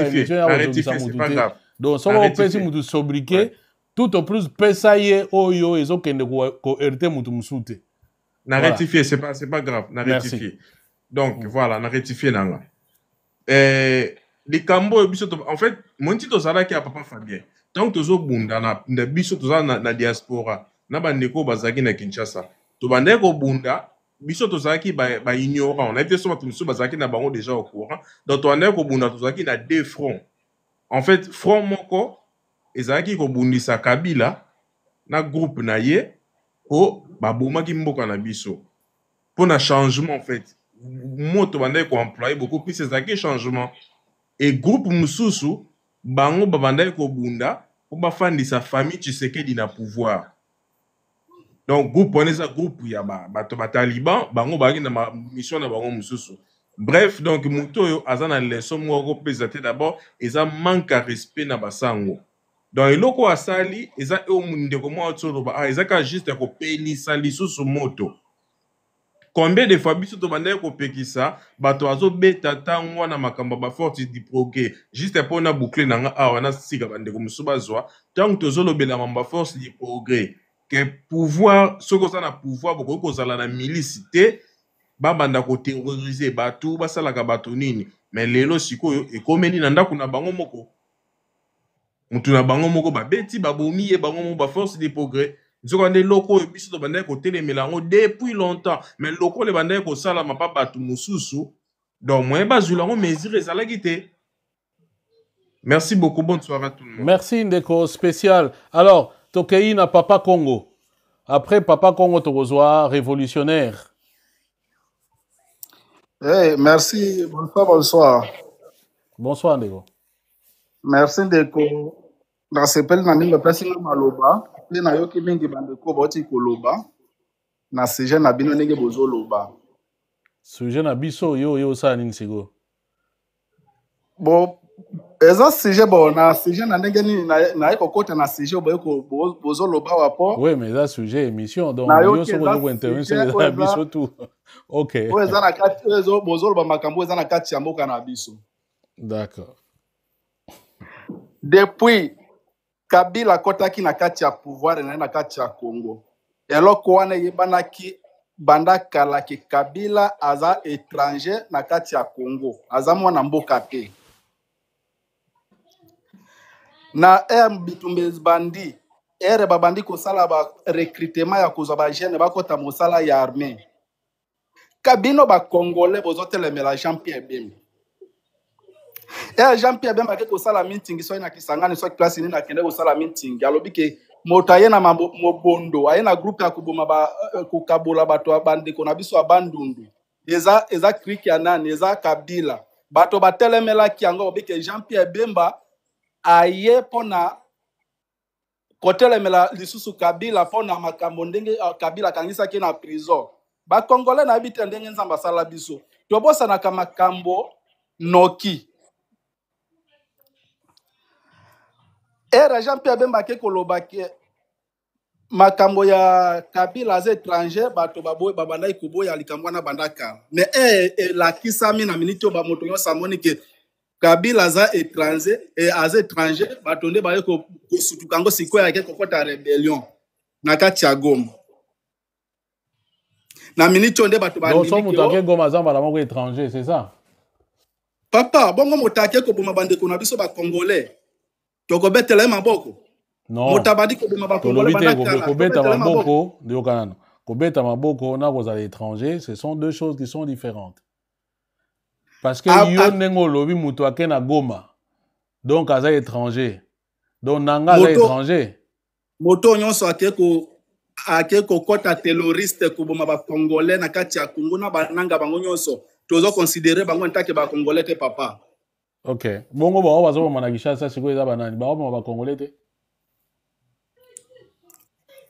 donc ça on peut si mutu sobriqué tout au plus pesaye oyo ezokende ko RT mutu musute. Na rectifier c'est pas grave, na rectifier. Donc voilà, na rectifier nanga. Les Cambo en fait, mon titre ça là qui a papa Fabien. Tant que zo bunda na biso to na diaspora, na bandeko bazaki na Kinshasa. To bandeko bunda, biso to zaki ba ignorant. On a été sur tout bazaki na bango déjà au courant. Donc to bandeko bunda to zaki na deux fronts. En fait, front moko ezaki ko bundisa Kabila na groupe na ye ko baboma ki mboka na biso. Pour un changement en fait. Moi to bandeko employé beaucoup plus ezaki changement. Et groupe mususu bango babandai ko bunda pour bafandisa famille Tshisekedi na pouvoir. Donc groupe on est groupe ya bato taliban bango bagi na mission na bango mususu. Bref, donc muto yo azana leçon moko pesate d'abord eza manque à respect na basango. Donc eloko asali eza o mundeko mo tsolo ba eza ka juste ko pelisa lisusu moto. Combien de fois biso to bandai ko pekisa bato azo beta tango na makamba ba force di progrès juste pour na boucler nanga awa na siga bande ko musuba zwa tango to zolo bela mamba force di progrès que pouvoir soko ça na pouvoir boko ko zala na milicité ba banda ko terroriser bato basala ka bato nini mais lelo sikoyo e komeni na ndako na bango moko mutu na bango moko ba beti ba bomi e bango mo ba force di progrès. Zokande loko biso to bandai ko telemelango depuis longtemps mais loko le bandai ko sala ma pa batu mususu donc moi ba zulango mesure ezalaki te. Merci beaucoup, bonne soirée à tout le monde. Merci Ndeko spécial. Alors tokei na Papa Congo. Après Papa Congo to reçoit révolutionnaire. Hey, merci, bonsoir. Bonsoir Ndeko. Merci Ndeko. Na sepeli na mingi place nga maloba. Pe na yoki mingi bandeko bauti koloba na sujet na bino ndenge bozoloba. Sujet na biso yo sa nini siko? Bon, eza sujet bon na sujet na ndenge nini na ekokota na sujet bozoloba wapo. Oui, mais eza sujet émission donc yo so ko intervenir sur la biso tout. OK. O eza na kati bozoloba makambo eza na kati ya mboka na biso. D'accord. Depuis Kabila kotaki na kati ya pouvoir na kati ya Congo. Eloko wana yebanaki banda kala ki Kabila aza étranger na kati ya Congo. Aza mwana mboka te. Na bitumbe bandi babandi kosala ba recrutement ya kozwa ba jeune bakota mosala ya armée. Kabino ba Congolais bozotelemela Jean-Pierre Bemba. Jean-Pierre Bemba ke kosala meeting so ina Kisangani so classe ni na kende kosala meeting alobi ke moto ayena mobondo ayena groupe ya kuboma ba kukabola bato abandeko na biso abandundu eza clique ya nani eza Kabila bato batelemela ki yango obike Jean-Pierre Bemba aye pona kotelemela lisusu Kabila pona makambo ndenge Kabila kangisa ki na prison ba Congolais na bite ndenge nzamba sala biso tobosa na makambo noki. Jean-Pierre Bemba ke koloba ke makambo ya Kabila aza étranger bato baboye babandai koboya likambo na bandaka mais la kisami na minute ba moto nyonso amoni ke Kabila aza étranger bato nde baye ko sutuka ngo sikoya ke kokota rebellion na kati ya Goma na minute nde bato ba donc so mutake Goma zamba la moko étranger c'est ça papa bongo mutake ko boma bandeko na biso ba Congolais toko betela maboko non motabadi ko boma ba Congolais bandaka ko beta maboko ndio kanana ko beta maboko na ko za l'étranger ce sont deux choses qui sont différentes parce que yo nengo lobi mutu akena Goma donc aza étranger donc nanga aza étranger moto nyonso akeko kota terroriste ko boma ba Congolais na kati ya Congo na bananga bango nyonso tozo considérer bango ntake ba Congolais te papa. OK. Bongo ba bazo ba na Kinshasa siko eza banani ba ba Congolais te.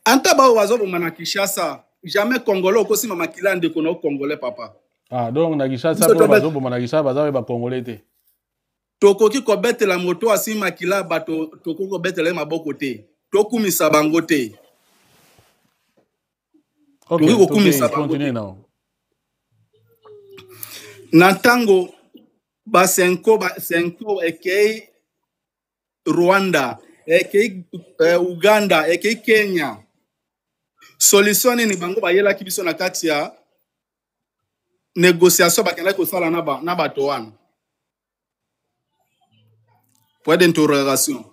anta bao bazoboma na Kinshasa jamais congolais okosima makila ndeko na congolais papa. Ah donc na Kinshasa po bazoboma na Kinshasa bazabe ba congolais te. Tokoki kobetela moto asima makila bato tokoki kobetela maboko te. Tokumisa bango te. OK, continue now. Na ntango ba senko ekei Rwanda, ekei Uganda, ekei Kenya. Solution ni bango bayelaki biso na kati ya négociation bakenda kosala na bato wana. Point d'interrogation.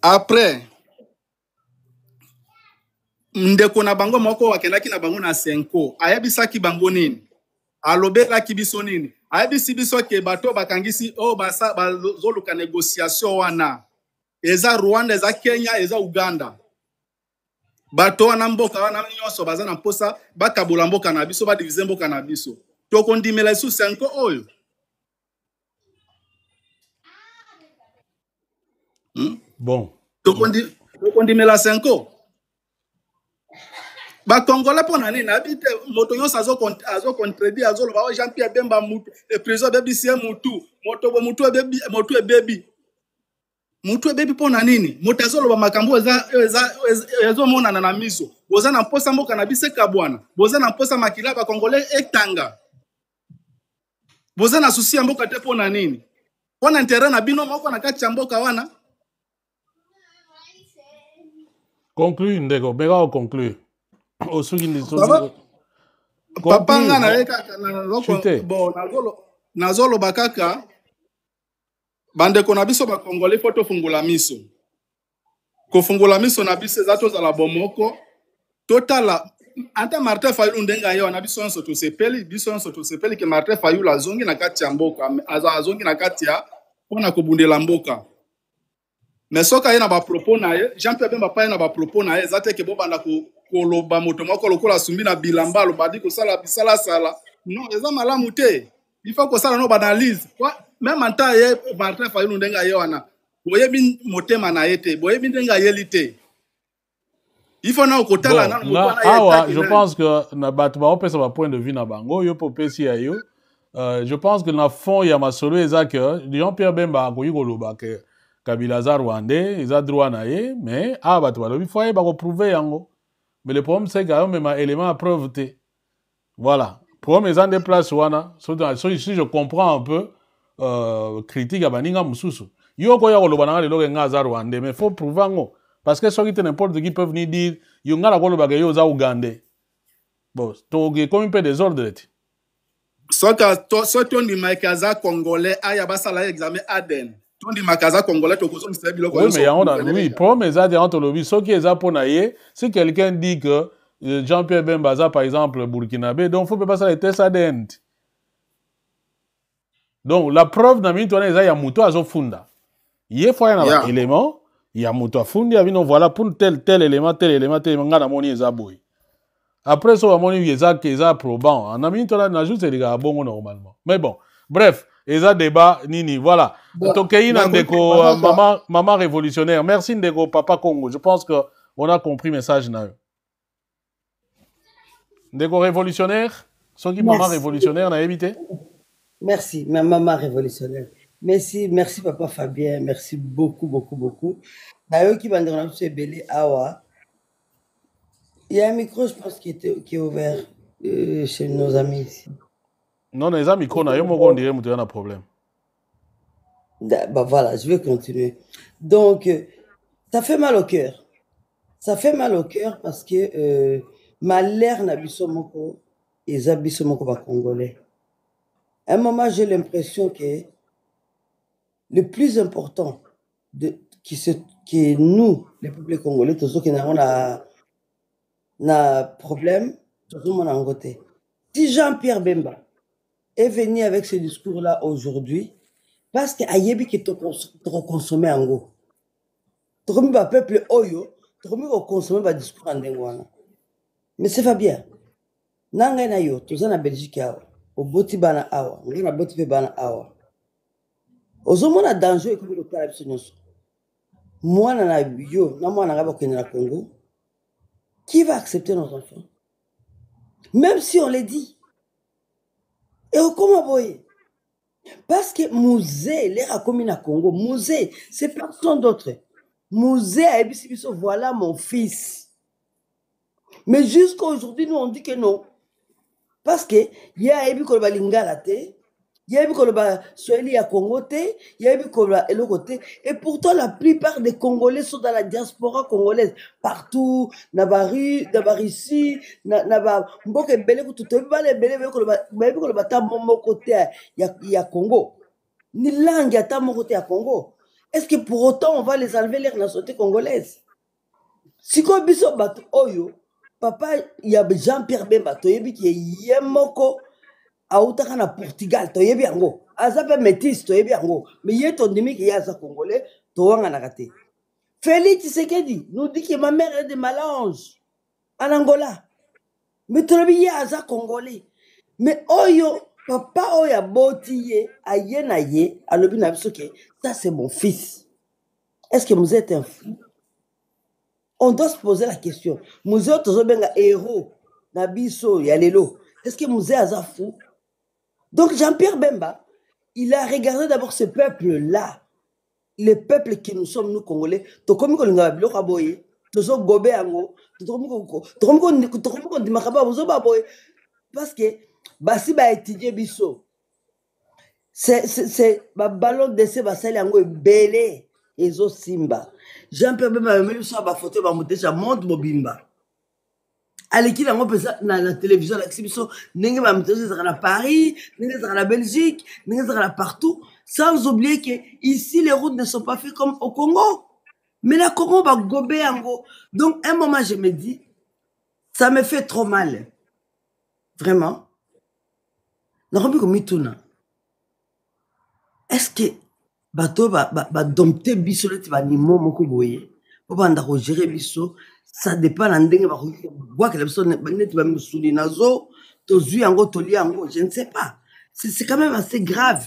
Après ndeko na bango moko wakendaki na bango na senko ayebisaki bango nini alobelaki biso nini ayebisi biso ke bato bakangisi bazoluka négociation wana eza Rwanda eza Kenya eza Uganda bato wana mboka wana nyonso baza na mposa bakabola mboka na biso badivize mboka na biso tokondimela isu senko oyo Bon tokondimela senko ba congolais pona nini abite moto nyonso azo contredire azoloba Jean-Pierre Bemba mutu e président BBC mutu moto ebebi pona nini moto azoloba makambo ezo monana na miso boza na mposa mboka na biseka bwana boza na mposa makila ba congolais etanga boza na susi ya mboka te pona nini pona intérêt na bino moko na kati ya mboka wana. Conclue ndeko bega conclure papa nga na reka bon nazolo bakaka bandeko na biso ba congolais foto fungula miso ko fungula miso na biso za tozala bomoko totala anta Martin Fayulu ndenga yo na biso nso to sepeli ke Martin Fayulu azongi na kati ya mboka azongi na kati ya pona kobundela mboka. Mais soka yena ba propos na ye Jean-Pierre Bemba pa yena ba propos na ye zate ke bobanda koloba moto moko lokola sumbi na bilamba lobadi ko sala bisala sala non eza malamu te il faut ko sala no banalise même anta ye Martin Fayulu ndenga ye wana boyebi motema na ye te boyebi ndenga ye lite il faut na okotala na moto na awa je pense que na bato ba opesa ba point de vue na bango yo popesi ya yo je pense que na fond ya masolo eza que Jean-Pierre Bemba akoyi koloba ke Kabila za Rwandais, ils ont droit à y mais ah bah tu vas le faire, il va prouver yango. Mais le problème c'est qu'il y a même un élément à preuve. Voilà. Problème ils ont des places wana. Si je comprends un peu, critique à baninga mususu. Yo ko ya ko lobana le loge nga za Rwandais, mais faut prouver yango. Parce que ceux qui n'importe qui peuvent venir dire, yo nga la ko lobaga yo za Ougandais. Bon, to comme un peu désordre. Soit on dit makaza congolais, aya basala examen Aden. Oui, mais oui, problème est entre le ce qui est pour naïe, si quelqu'un dit que Jean-Pierre Bemba, par exemple, burkinabé, donc il ne faut pas ça les tests ADN. Donc la preuve dans le il y a muto à funda. Il y a un élément, il y a muto à fundi, voilà pour tel élément, ngana moni ezaboy. Après ça, moni eza probant. En ami to na juste les gars bon normalement. Mais bon, bref. Et ça débat nini voilà tokei na ndeko maman révolutionnaire merci ndeko papa Congo je pense que on a compris message na ndeko révolutionnaire soki maman révolutionnaire na évité merci maman révolutionnaire merci papa Fabien merci beaucoup d'ailleurs qui va dans ce belé awa il y a un micro je pense qui est ouvert chez nos amis ici. Non, les amis, on dirait qu'il y a un problème. Bah voilà, je vais continuer. Donc, ça fait mal au cœur. Ça fait mal au cœur parce que malheur n'a bisomoko et zabisomoko va congolais. À un moment, j'ai l'impression que le plus important qui est nous, les peuples congolais, tous ceux qui n'ont pas problème, tous ceux qui ont un côté. Si Jean-Pierre Bemba est venu avec ce discours-là aujourd'hui, parce que ayebi qui te consommé en gros. Trop mis peuple oyo, trop mis consommer ba discours en dengwana. Mais c'est pas bien. Nanga na yo, tous na Belgique awa, au boti bana awa, ngina boti pe bana awa. Ozomona danger ko ko kala biso nyonso. Mwana na yo, na mwana ngaba ko na Congo, Qui va accepter nos enfants? Même si on les dit. Et comment voyez? Parce que musée, les racomis na Congo, musée, c'est personne d'autre. Musée a dit, voilà mon fils. Mais jusqu'à aujourd'hui, nous on dit que non. Parce que il y a eu que le lingala te, il y a eu que le swahili à Congo te, il y a eu que le côté. Et pourtant, la plupart des Congolais sont dans la diaspora congolaise. Partout, Nabari, Nabarisi, Naba, Mboke Bele, tout le monde, que le bata mon côté, il y a Congo. Ni langue, il y a mon côté à Congo. Est-ce que pour autant, on va les enlever l'air nationalité congolaise? Si qu'on biso bat oyo, papa, il y a Jean-Pierre Bemba, toyebi qui est yemoko, autaka na Portugal, toyebi yango. Azape métis, toyebi yango. Mais yé ton demi qui y a ça congolais, toanga na raté. Félix Tshisekedi nous dit que ma mère est de Malange, en Angola. Mais toyebi yé a ça congolais. Mais oyo, papa oya botiye, aye na ye, alobi na bisoke, ça c'est mon fils. Est-ce que vous êtes un fou? On doit se poser la question. Musée Tozobenga héros, Nabiso, Yalelo. Est-ce que Musée a fou? Donc Jean-Pierre Bemba, il a regardé d'abord ce peuple-là. Les peuples qui nous sommes, nous Congolais. Tokomi ko linga bilo kaboye, tozo gobe ango, tokomi ko dimakaba bozo baboye. Parce que basi ba étudier biso. C'est ba ballon d'essai ba sali ango belé. Ezo Simba. Jean-Pierre Bemba même ça ba photo ba monter ça monte mobimba. Aleki la ngopesa na la télévision la exhibition ninge ba monter ça à Paris, ninge ça à Belgique, ninge ça partout sans oublier que ici les routes ne sont pas faites comme au Congo. Mais la Congo va gober ango. Donc un moment je me dis ça me fait trop mal. Vraiment. Narobi ko mituna. Est-ce que bato ba dompter biso leti ba nimo moko boye po banda ko gérer biso ça dépend na ndenge ba ko boa que la biso neti ba musuli nazo to zui yango to li yango je ne sais pas c'est quand même assez grave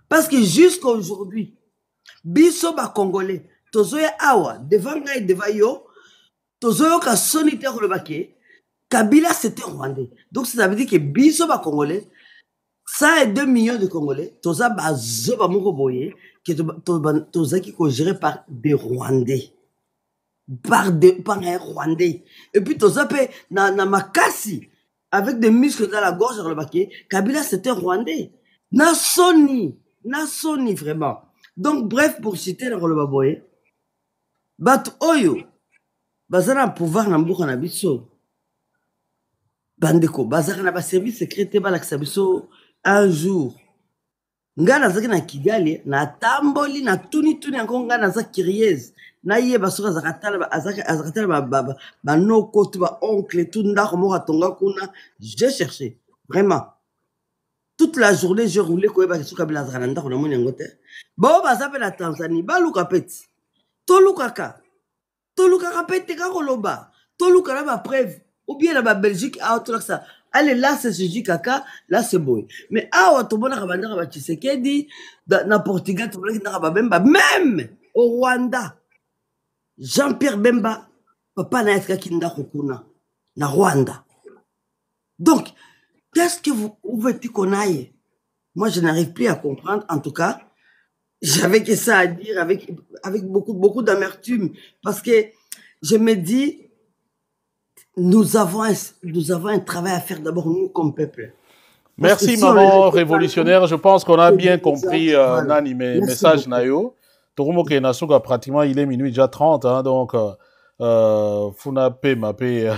parce que jusqu'à aujourd'hui biso ba congolais tozo ya awa devant ngai devant yo tozo yo ka sonité ko le baké Kabila c'était rwandais donc ça veut dire que biso ba congolais 102 millions de Congolais, toza bazo ba moko boye, toza qui est géré par des Rwandais. Par un Rwandais. Et puis toza pe na makasi, avec des muscles dans la gorge, dans le baquet, Kabila c'était Rwandais. Na soni vraiment. Donc bref, pour citer le baboye, bat oyo, bazana pouvoir na mboka na biso. Bandeko, bazana na ba service secret ba la biso. Un jour, nga nazaki na Kigali na tamboli na tuni encore nga nazaki curieuse na yeba soka zakatala ba noko tu ba oncle tout ndako moko tonga kuna j'ai cherché vraiment toute la journée je roulais ko yeba soka bila zakana ndako na moni ngote bo bazape na Tanzanie ba luka peti to luka peti ka koloba to luka na ba preuve ou bien la Belgique a tout ça. Allez, là, c'est Suji Kaka, là, c'est boy. Mais, ah, tout le monde a Tshisekedi, na Portugal, tout le monde a Bemba, même au Rwanda. Jean-Pierre Bemba, papa n'a été kinda Kokuna, na Rwanda. Donc, qu'est-ce que vous voulez qu'on aille? Moi, je n'arrive plus à comprendre. En tout cas, j'avais que ça à dire avec beaucoup d'amertume. Parce que je me dis, nous avons un travail à faire d'abord, nous, comme peuple. Merci, maman révolutionnaire. Je pense qu'on a bien compris Nani, mes messages, Nayo. Torumo Kenasuga, pratiquement, il est minuit déjà 30, hein, donc, Funa P, ma P.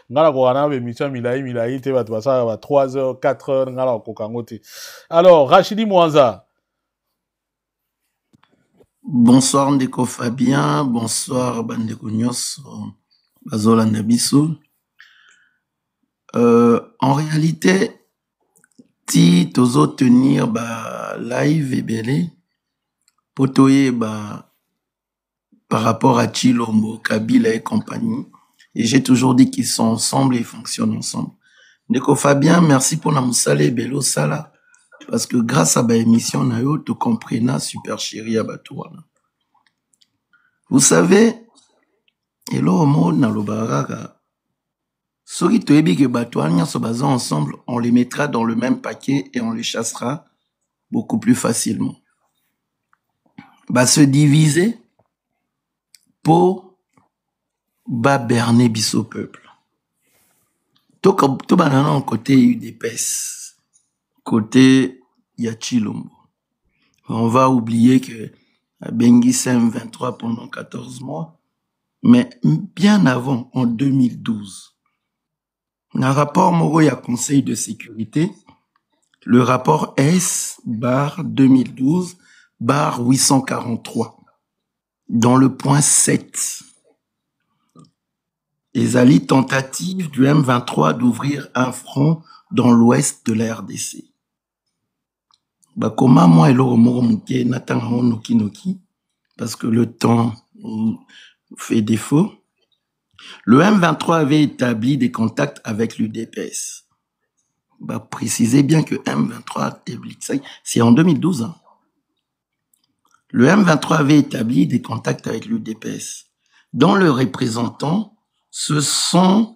Ngala Kouana, Micha Milaï, te va ça, 3h, 4h, Ngala Kokangote. Alors, Rachidi Mouanza. Bonsoir, Ndeko Fabien. Bonsoir, Bandeko Nyos. Bazola Nabiso. En réalité, si tozo tenir live et belé, potoye par rapport à Chilombo, Kabila et compagnie, et j'ai toujours dit qu'ils sont ensemble et ils fonctionnent ensemble. Ndeko Fabien, merci pour la moussale bello sala, parce que grâce à ba émission nayo, tu comprena super chéri à Batouana. Vous savez, Et là, au monde, dans le baraka, ceux qui te disent que Batouania se basant ensemble, on les mettra dans le même paquet et on les chassera beaucoup plus facilement. Bah, se diviser pour berner bis au peuple. Tout banana côté UDPS, côté Yachilombo. On va oublier que Bengi M23 pendant 14 mois, mais bien avant, en 2012, un rapport Moroya Conseil de sécurité, le rapport S/2012/843, dans le point 7, les alliés tentatives du M23 d'ouvrir un front dans l'ouest de la RDC. Bah, comment moi et l'autre mouké n'attendons noki, parce que le temps fait défaut. Le M23 avait établi des contacts avec l'UDPS. Bah, précisez bien que M23 c'est en 2012. Hein. Le M23 avait établi des contacts avec l'UDPS, dont les représentants se sont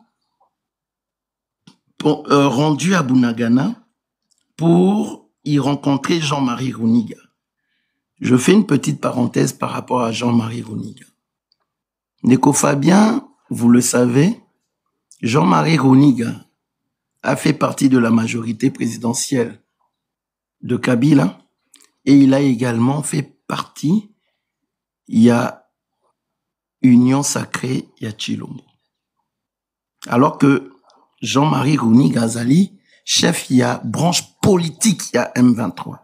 rendus à Bunagana pour y rencontrer Jean-Marie Rouniga. Je fais une petite parenthèse par rapport à Jean-Marie Rouniga. Neko Fabien, vous le savez, Jean-Marie Rouniga a fait partie de la majorité présidentielle de Kabila et il a également fait partie, il y a Union Sacrée Yachilombo. Alors que Jean-Marie Rouniga Azali, chef, il y a branche politique, il y a M23.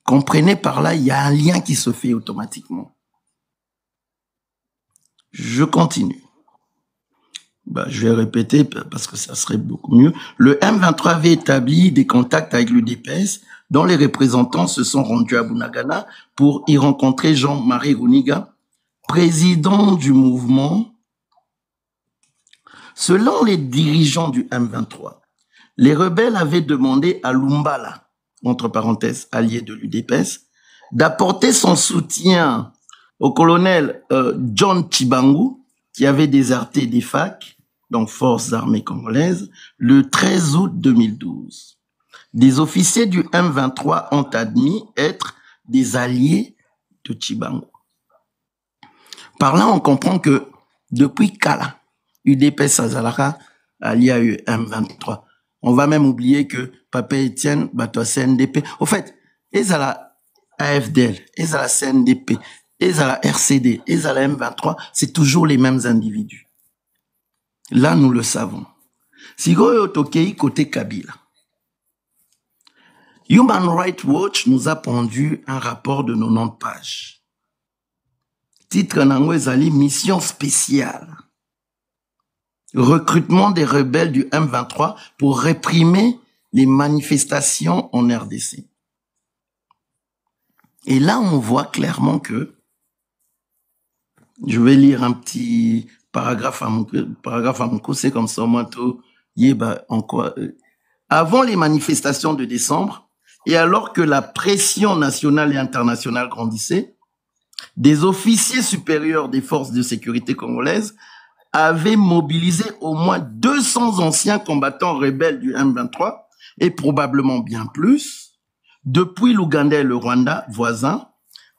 Comprenez par là, il y a un lien qui se fait automatiquement. Je continue. Bah, je vais répéter parce que ça serait beaucoup mieux. Le M23 avait établi des contacts avec l'UDPS dont les représentants se sont rendus à Bunagana pour y rencontrer Jean-Marie Rouniga, président du mouvement. Selon les dirigeants du M23, les rebelles avaient demandé à Lumbala, entre parenthèses, allié de l'UDPS, d'apporter son soutien au colonel John Chibangu, qui avait déserté des FAC, donc Forces armées congolaises, le 13 août 2012. Des officiers du M23 ont admis être des alliés de Chibangu. Par là, on comprend que depuis Kala, UDPS Azalaka, allié à M23, on va même oublier que Papa Etienne, Bato CNDP. Au fait, ils à la AFDL, ils à la CNDP, ils à la RCD, ils à la M23, c'est toujours les mêmes individus. Là, nous le savons. Sigoyo Tokei côté Kabila. Human Rights Watch nous a pondu un rapport de 90 pages. Titre Nangwezali, mission spéciale. Recrutement des rebelles du M23 pour réprimer les manifestations en RDC. Et là, on voit clairement que, je vais lire un petit paragraphe à mon côté, comme ça, moi, tout, avant les manifestations de décembre, et alors que la pression nationale et internationale grandissait, des officiers supérieurs des forces de sécurité congolaises avaient mobilisé au moins 200 anciens combattants rebelles du M23 et probablement bien plus depuis l'Ouganda et le Rwanda voisins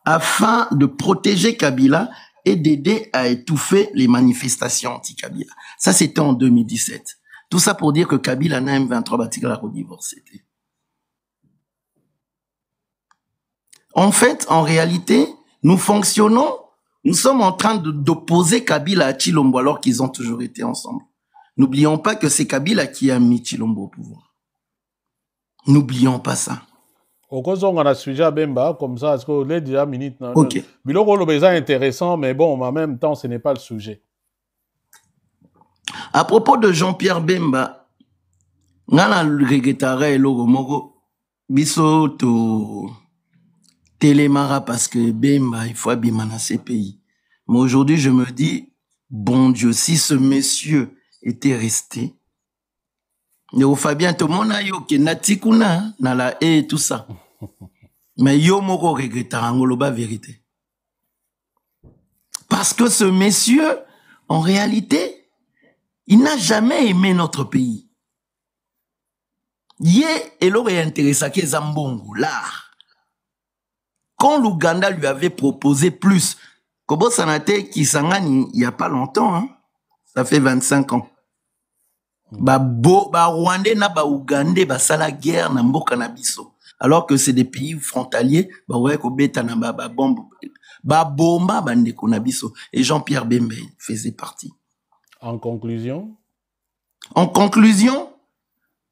afin de protéger Kabila et d'aider à étouffer les manifestations anti-Kabila. Ça, c'était en 2017. Tout ça pour dire que Kabila n'a M23 bâti la redivorcée. En fait, en réalité, nous fonctionnons. Nous sommes en train d'opposer Kabila à Chilombo alors qu'ils ont toujours été ensemble. N'oublions pas que c'est Kabila qui a mis Chilombo au pouvoir. N'oublions pas ça. On a sujet à Bemba, comme ça, est-ce que les déjà minutes. Ok. Biloko est intéressant, mais bon, en même temps, ce n'est pas le sujet. À propos de Jean-Pierre Bemba, ngana regretara eloko moko biso to télémara parce que Bemba, il faut abîmer dans ces pays. Mais aujourd'hui, je me dis, bon Dieu, si ce monsieur était resté, Néo Fabien, tout le monde a yo, qui natikuna, na la haie et tout ça. Mais yo moko regretta, angoloba vérité. Parce que ce monsieur en réalité, il n'a jamais aimé notre pays. Yé, il aurait intéressé à Zambongo, l'art. Quand l'Ouganda lui avait proposé plus, Kobo Sanate Kisangani, il n'y a pas longtemps, hein, ça fait 25 ans. Rwandais na Ougandais basala guerre na mboka na biso. Alors que c'est des pays frontaliers, ouais ko beta na bombe, bomba bandeko na biso. Et Jean-Pierre Bemba faisait partie. En conclusion,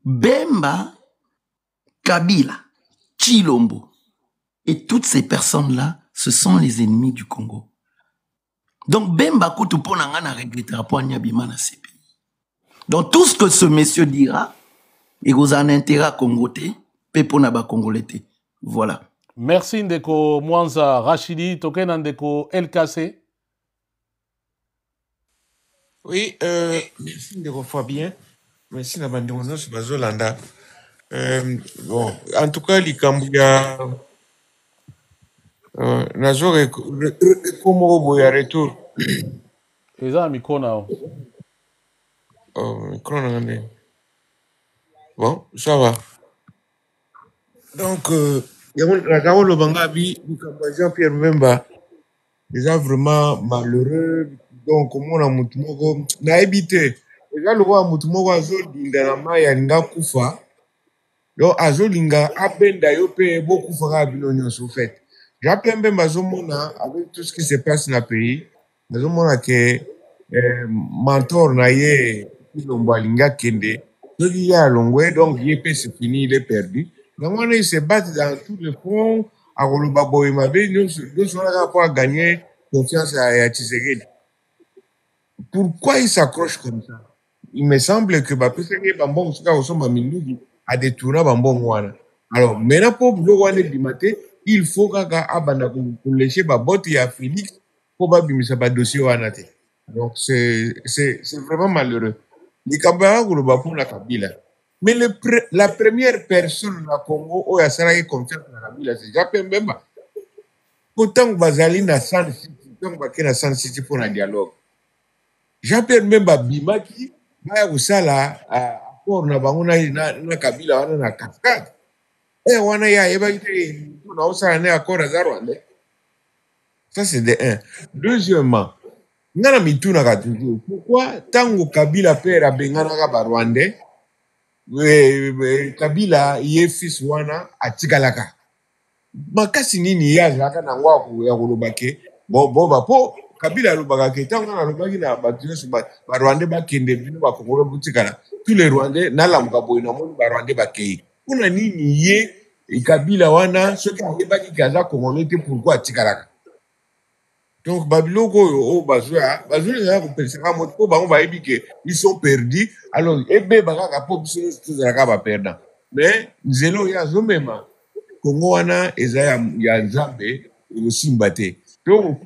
Bemba, Kabila, Chilombo et toutes ces personnes-là, ce sont les ennemis du Congo. Donc Bemba Koutou na regrettera pour Nyabima na ces pays. Donc tout ce que ce monsieur dira, il vous a un intérêt à Congoté, Pepo Naba Congolais. Voilà. Merci Ndeko Mwanza Rachidi, Token Ndeko LKC. Oui, merci Ndeko Fabien. Merci Nabandonzo Bazolanda. Bon, en tout cas, l'Ikambouya, Nazore, comment vous y retour? Et ça, Mikona. Bon, ça va. Donc, la Carole Bangabi, Jean-Pierre Bemba, déjà vraiment malheureux. Donc, comment on a Moutumogo, n'a habité. Déjà, le roi Moutumogo a zol d'Indanama, Yalinga Koufa. Donc, a zolinga, Abenda, Yope, beaucoup fera Bilonion, au fait. Jean-Pierre Bemba, Zomona, avec tout ce qui se passe dans le pays, Zomona, que mentor, Naye, Lombalinga Kende, donc il y a Longwe, donc YP c'est fini, il est perdu. Donc on se bat dans tous les fronts, à Rolobabo et Mabé, nous sommes pas gagner confiance à Tshisekedi. Pourquoi il s'accroche comme ça? Il me semble que Tshisekedi Bambon, a détourné Bambon Wana. Alors maintenant pour le Dimate, il faut qu'on lâche Babot et à Félix pour Babimisa dossier Wanate. Donc c'est vraiment malheureux. Mais la première personne dans le Congo où il y a confiance dans la Kabila, c'est Jean-Pierre Bemba. Pourtant, Bazali na San City, tant que na San City pour un dialogue. Jean-Pierre Bemba Bimaki, baya usala accord na bango na Kabila wana na cascade. Wana ya eba ite na usala na accord za Rwanda. Ça c'est de un. Deuxièmement, ngana mituna ka toujours. Pourquoi tango Kabila père abengana ka ba Rwandais, Kabila ye fils wana atikalaka. Makasi nini ya zaka na ngwa ya kolobake. Bon ba po Kabila lobaka ke tango na lobaki na batu so ba Rwandais ba kende bino ba Kongo butikala. Tous les Rwandais na lamuka boy na moni ba Rwandais ba kei. Kuna nini ye Kabila wana soki yebaki kaza Congolais te pourquoi atikalaka. Donc, Babiloko, Bazoua, ils sont perdus. Alors, mais, Zelo, il y a Zomema. Congo, il y a Zambé, et le Simbate. Donc,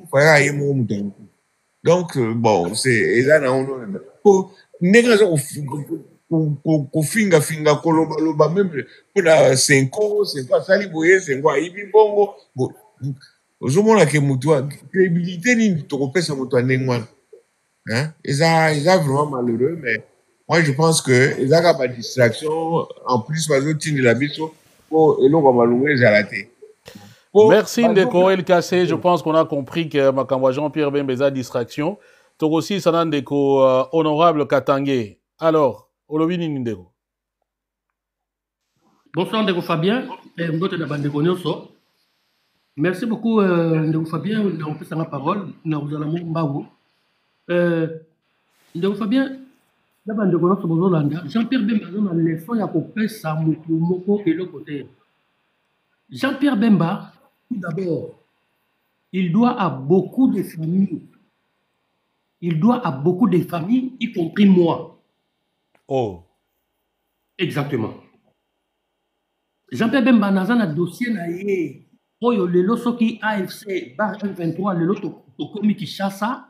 bon, c'est. Finga, Koloba, même pour 5 ans, c'est pas Saliboye, c'est quoi, Ibibongo. Ozomona ke mutua crédibilité ni tokopesa mutua nengwana hein ils a vraiment malheureux mais moi je pense que ils a pas distraction en plus bazotini la biso pour eloko malungwe zalate. Merci Ndeko LKC, je pense qu'on a compris que Makamwa Jean-Pierre Bemba a distraction. Togosi Sanan Ndeko honorable Katangé. Alors, Olobini Ndeko. Bonsoir Ndeko Fabien et Ngote de Bandeko Nyoso. Merci beaucoup, Ndeko Fabien, d'avoir pris la parole. Nous allons Mbaou. Ndeko Fabien, Jean-Pierre Bemba a leçon ya kopesa mutu moko et le côté. Jean-Pierre Bemba, tout d'abord, il doit à beaucoup de familles. Il doit à beaucoup de familles, y compris moi. Oh. Exactement. Jean-Pierre Bemba n'a un dossier na ye. Oyo lelo soki AFC bar M23 lelo tokomi Kinshasa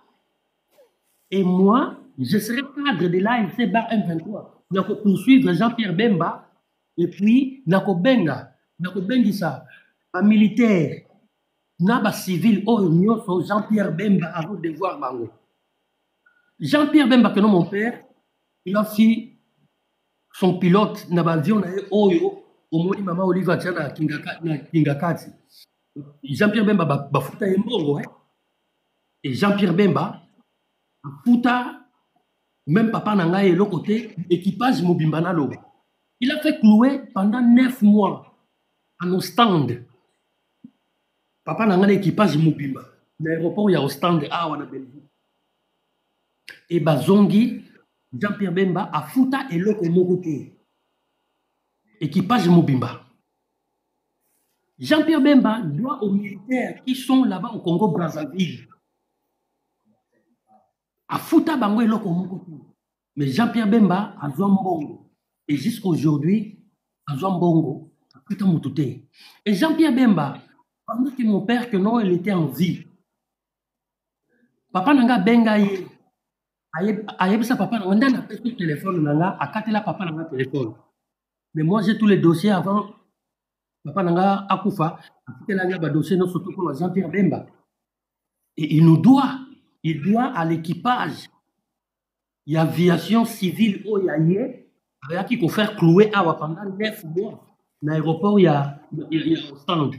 et moi je serai cadre de l'AFC bar M23 nako poursuivre Jean-Pierre Bemba et puis nako bengisa ba militaire na ba civil oyo nyoso Jean-Pierre Bemba a devoir bango Jean-Pierre Bemba, que non, mon père, il a fait son pilote dans l'avion, Oyo, au moins Maman Oliva Tchana, Kingakati. Jean-Pierre Bemba, Bafuta et Mbongo, et Jean-Pierre Bemba, Bafuta, même papa Nanga et l'autre côté, équipage Mobimba Loba. Il a fait clouer pendant 9 mois à nos stands. Papa Nanga l'équipage Mobimba. L'aéroport, il y a au stand à Belgique. Et Bazongi, Jean-Pierre Bemba, a Fouta et l'autre côté. Équipage Mobimba. Jean-Pierre Bemba doit aux militaires qui sont là-bas au Congo-Brazzaville. A Fouta Bango et l'autre côté. Mais Jean-Pierre Bemba a Zombongo. Et jusqu'à aujourd'hui, à Zombongo, a Fouta Moutouté. Et Jean-Pierre Bemba, pendant que mon père, que non, il était en vie. Papa Nanga Bengaye. Ayebisa papa on a appelé le téléphone nanga akatela papa nanga téléphone. Mais moi j'ai tous les dossiers avant papa nanga akufa akatela nga ba dossier non surtout pour Jean-Pierre Bemba. Et il doit à l'équipage. Il y a aviation civile au yaye avec qui faut faire clouer pendant 9 mois. L'aéroport il y a au stand.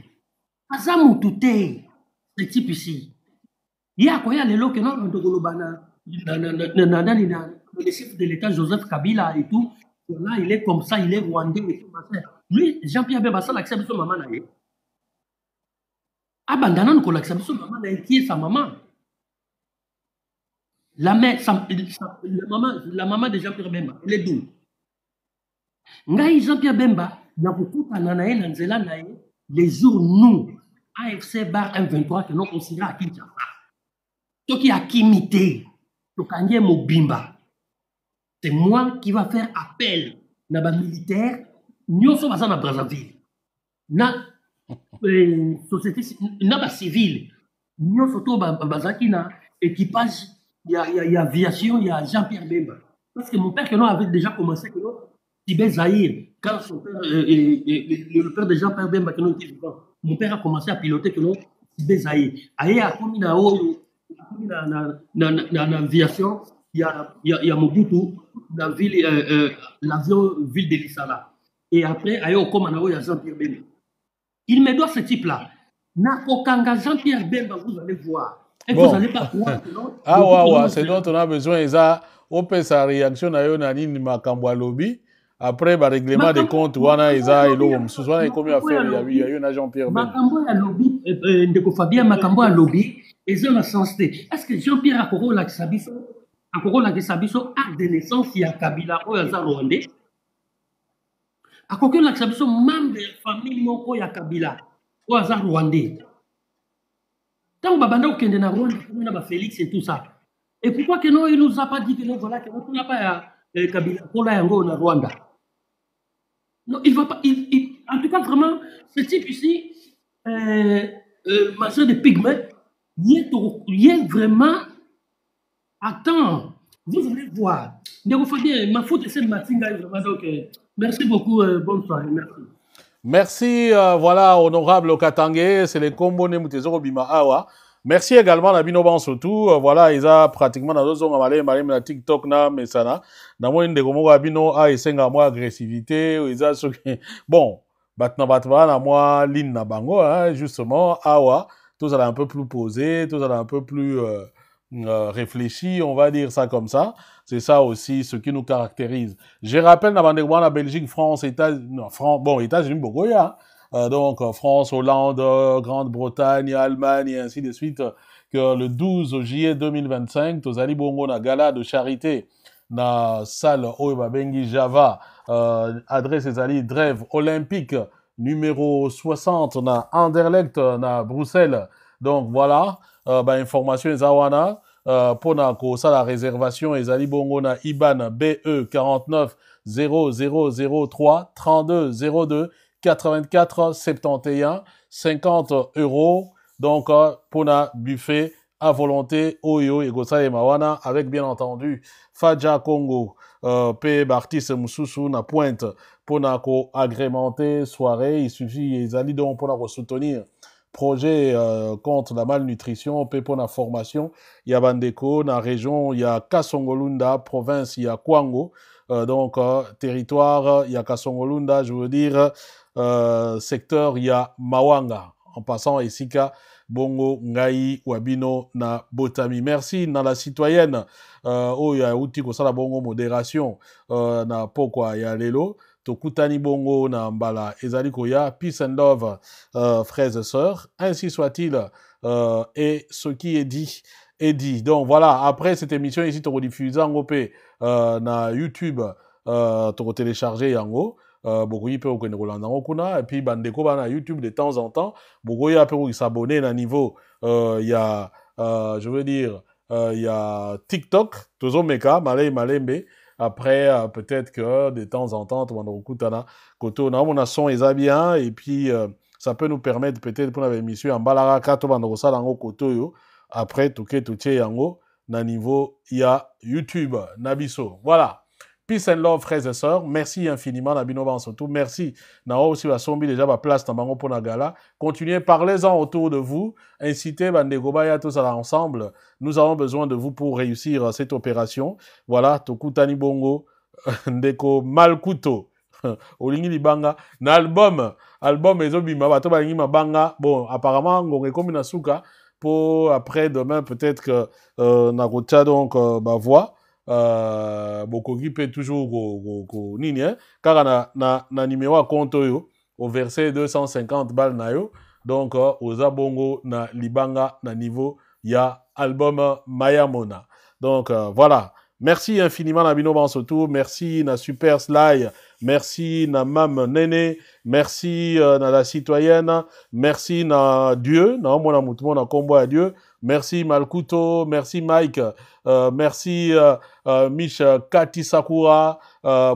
Azamu touté ce type ici. Il y a quoi les lots que non le chef de l'État Joseph Kabila et tout, là il est comme ça, il est rwandais et tout. Lui, Jean-Pierre Bemba, ça l'accepte son maman. Abandonnant qu'on l'accepte son maman, qui est sa maman. La maman de Jean-Pierre Bemba, elle est d'où? Ngai Jean-Pierre Bemba, il y a beaucoup de les jours nous, AFC bar M23, que nous considérons à Kinshasa. Ce qui a kimité. C'est moi qui va faire appel à la militaire, nous sommes à Brazzaville. Na société civile, nous sommes à équipage, il y a aviation, il y a Jean-Pierre Bemba. Parce que mon père que nous avait déjà commencé, que nous, Tibet Zahir, quand son père, le père de Jean-Pierre Bemba, que nous était vivant, mon père a commencé à piloter que nous, Tibet Zahir. Aïe, a commis dans l'aviation, il y a Mobutu, l'avion ville de Lissala. Et après, il y a Jean-Pierre Bemba. Il me doit ce type-là. Nakokanga Jean-Pierre Bemba, vous allez voir. Et bon. Vous n'allez pas croire que non. Ah, c'est dont on a besoin. Et ça, on peut sa réaction à Yonani Makambo lobby. Après, le règlement des comptes, wana isa et l'homme. Ce soir, il y a combien à faire? Il y a eu un Jean-Pierre Bemba. Makambo à lobby, Ndeko Fabien Makambo à lobby. Et ça, la sensité. Est-ce que Jean-Pierre Akoro Laksabiso, acte de naissance, il y a Kabila, ou il y a Rwandais? Akoro Laksabiso, membre de la famille Moko, il y a Kabila, ou il y a Rwandais. Tant que Babanda ou Kende na Rwanda, on a Félix et tout ça. Et pourquoi que non, il nous a pas dit que non, voilà, que non, n'a pas Kabila, pour la Yango, on a Rwanda. Non, il va pas, en tout cas, vraiment, ce type ici, ma soeur de pygmée, il est vraiment. Attends, vous allez voir. Ma faute, c'est de Matinga. Donc, merci beaucoup. Bonne soirée. Merci. Merci, voilà, honorable Katangé. C'est les combos Nemutezoro Bima Awa. Merci également à Binoban surtout. Voilà, ils ont pratiquement dans 2 ans à TikTok, mais ça n'a. Dans moi, une des gomos Abino a essayé à moi agressivité. Bon, batna moi, ligne na bango, justement, Awa. Tout ça est un peu plus posé, tout ça est un peu plus réfléchi, on va dire ça comme ça. C'est ça aussi ce qui nous caractérise. Je rappelle, la Belgique, France, États-Unis, beaucoup, donc France, Hollande, Grande-Bretagne, Allemagne et ainsi de suite, que le 12 juillet 2025, Tozali Bongo na gala de charité na salle Oeba Bengi Java, adresse Ezali Drève Olympique, numéro 60 na Anderlecht na Bruxelles. Donc voilà, information ezawana pour la réservation ezali bongo na IBAN BE 49 0003 32 02 84 71 50 €. Donc pour na buffet à volonté Oyo et Gosa et Mawana avec bien entendu Fadja Congo P Bartis Moussousou na pointe pour na agrémenter soirée. Il suffit ezali donc pour la soutenir projet contre la malnutrition, pe pour la formation, il y a Bandeko, dans la région, il y a Kasongolunda, province, il y a Kwango, donc territoire, il y a Kasongolunda, je veux dire, secteur, il y a Mawanga, en passant ici qu'à Bongo, Ngai, Wabino, na Botami. Merci, na la citoyenne, il y a outil comme ça, la Bongo modération, na Pokwa, il y a Lelo. Tokutani Bongo na Mbala ezali koya peace and love frères et sœurs, ainsi soit-il, et ce qui est dit. Donc voilà, après cette émission ici tu rediffuse en opé na YouTube, tu télécharger yango bokoyi pe okende kolanda ngo kuna, et puis bandeko bana YouTube de temps en temps bokoyi pe s'abonner na niveau il y a je veux dire il y a TikTok tozo meka malembe. Après, peut-être que de temps en temps, on a son et bien, et puis ça peut nous permettre peut-être pour la émission en balaraka, après, tout yango, na niveau, il y a YouTube, Nabiso. Voilà. Peace and love, frères et sœurs. Merci infiniment, Nabino Bansotou. Merci. Nao aussi la sombi déjà ma place dans Bango Ponagala. Continuez, parlez-en autour de vous. Incitez Bandegobaya tous ensemble. Nous avons besoin de vous pour réussir cette opération. Voilà, Tokutani Bongo, Ndeko Malkuto. Olingi Libanga. Na album Ezobima, Bato Balingi Mabanga. Bon, apparemment, Ngongé Kominasuka. Pour après, demain, peut-être que Nagotia donc voix. Bokogi peut toujours nini car na numéro à compte yo au verset 250 balles na yo, donc oza bongo na libanga na niveau ya album Mayamona. Donc voilà, merci infiniment na bino bansoto, merci na Super Sly, merci na Mam Nene, merci na la citoyenne, merci na Dieu, na mona mutumo na kombo à Dieu. Merci Malkuto, merci Mike, merci Mich Kati Sakura,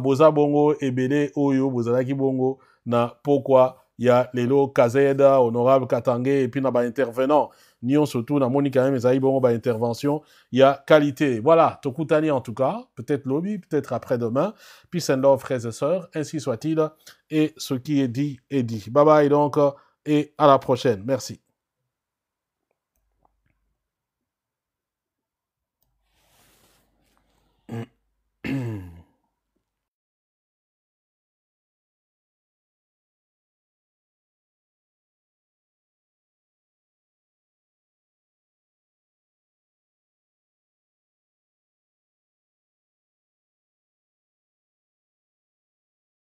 Boza Bongo, Ebele Oyo, Bozalaki Bongo, na Pokwa, ya Lelo Kazeda, Honorable Katangé, et puis na ba intervenant, Nyon surtout, na Monika même, Ezaï Bongo, ba intervention, il y a qualité. Voilà, Tokutani en tout cas, peut-être lobby, peut-être après-demain, peace and love, frères et sœurs, ainsi soit-il, et ce qui est dit est dit. Bye bye donc, et à la prochaine. Merci.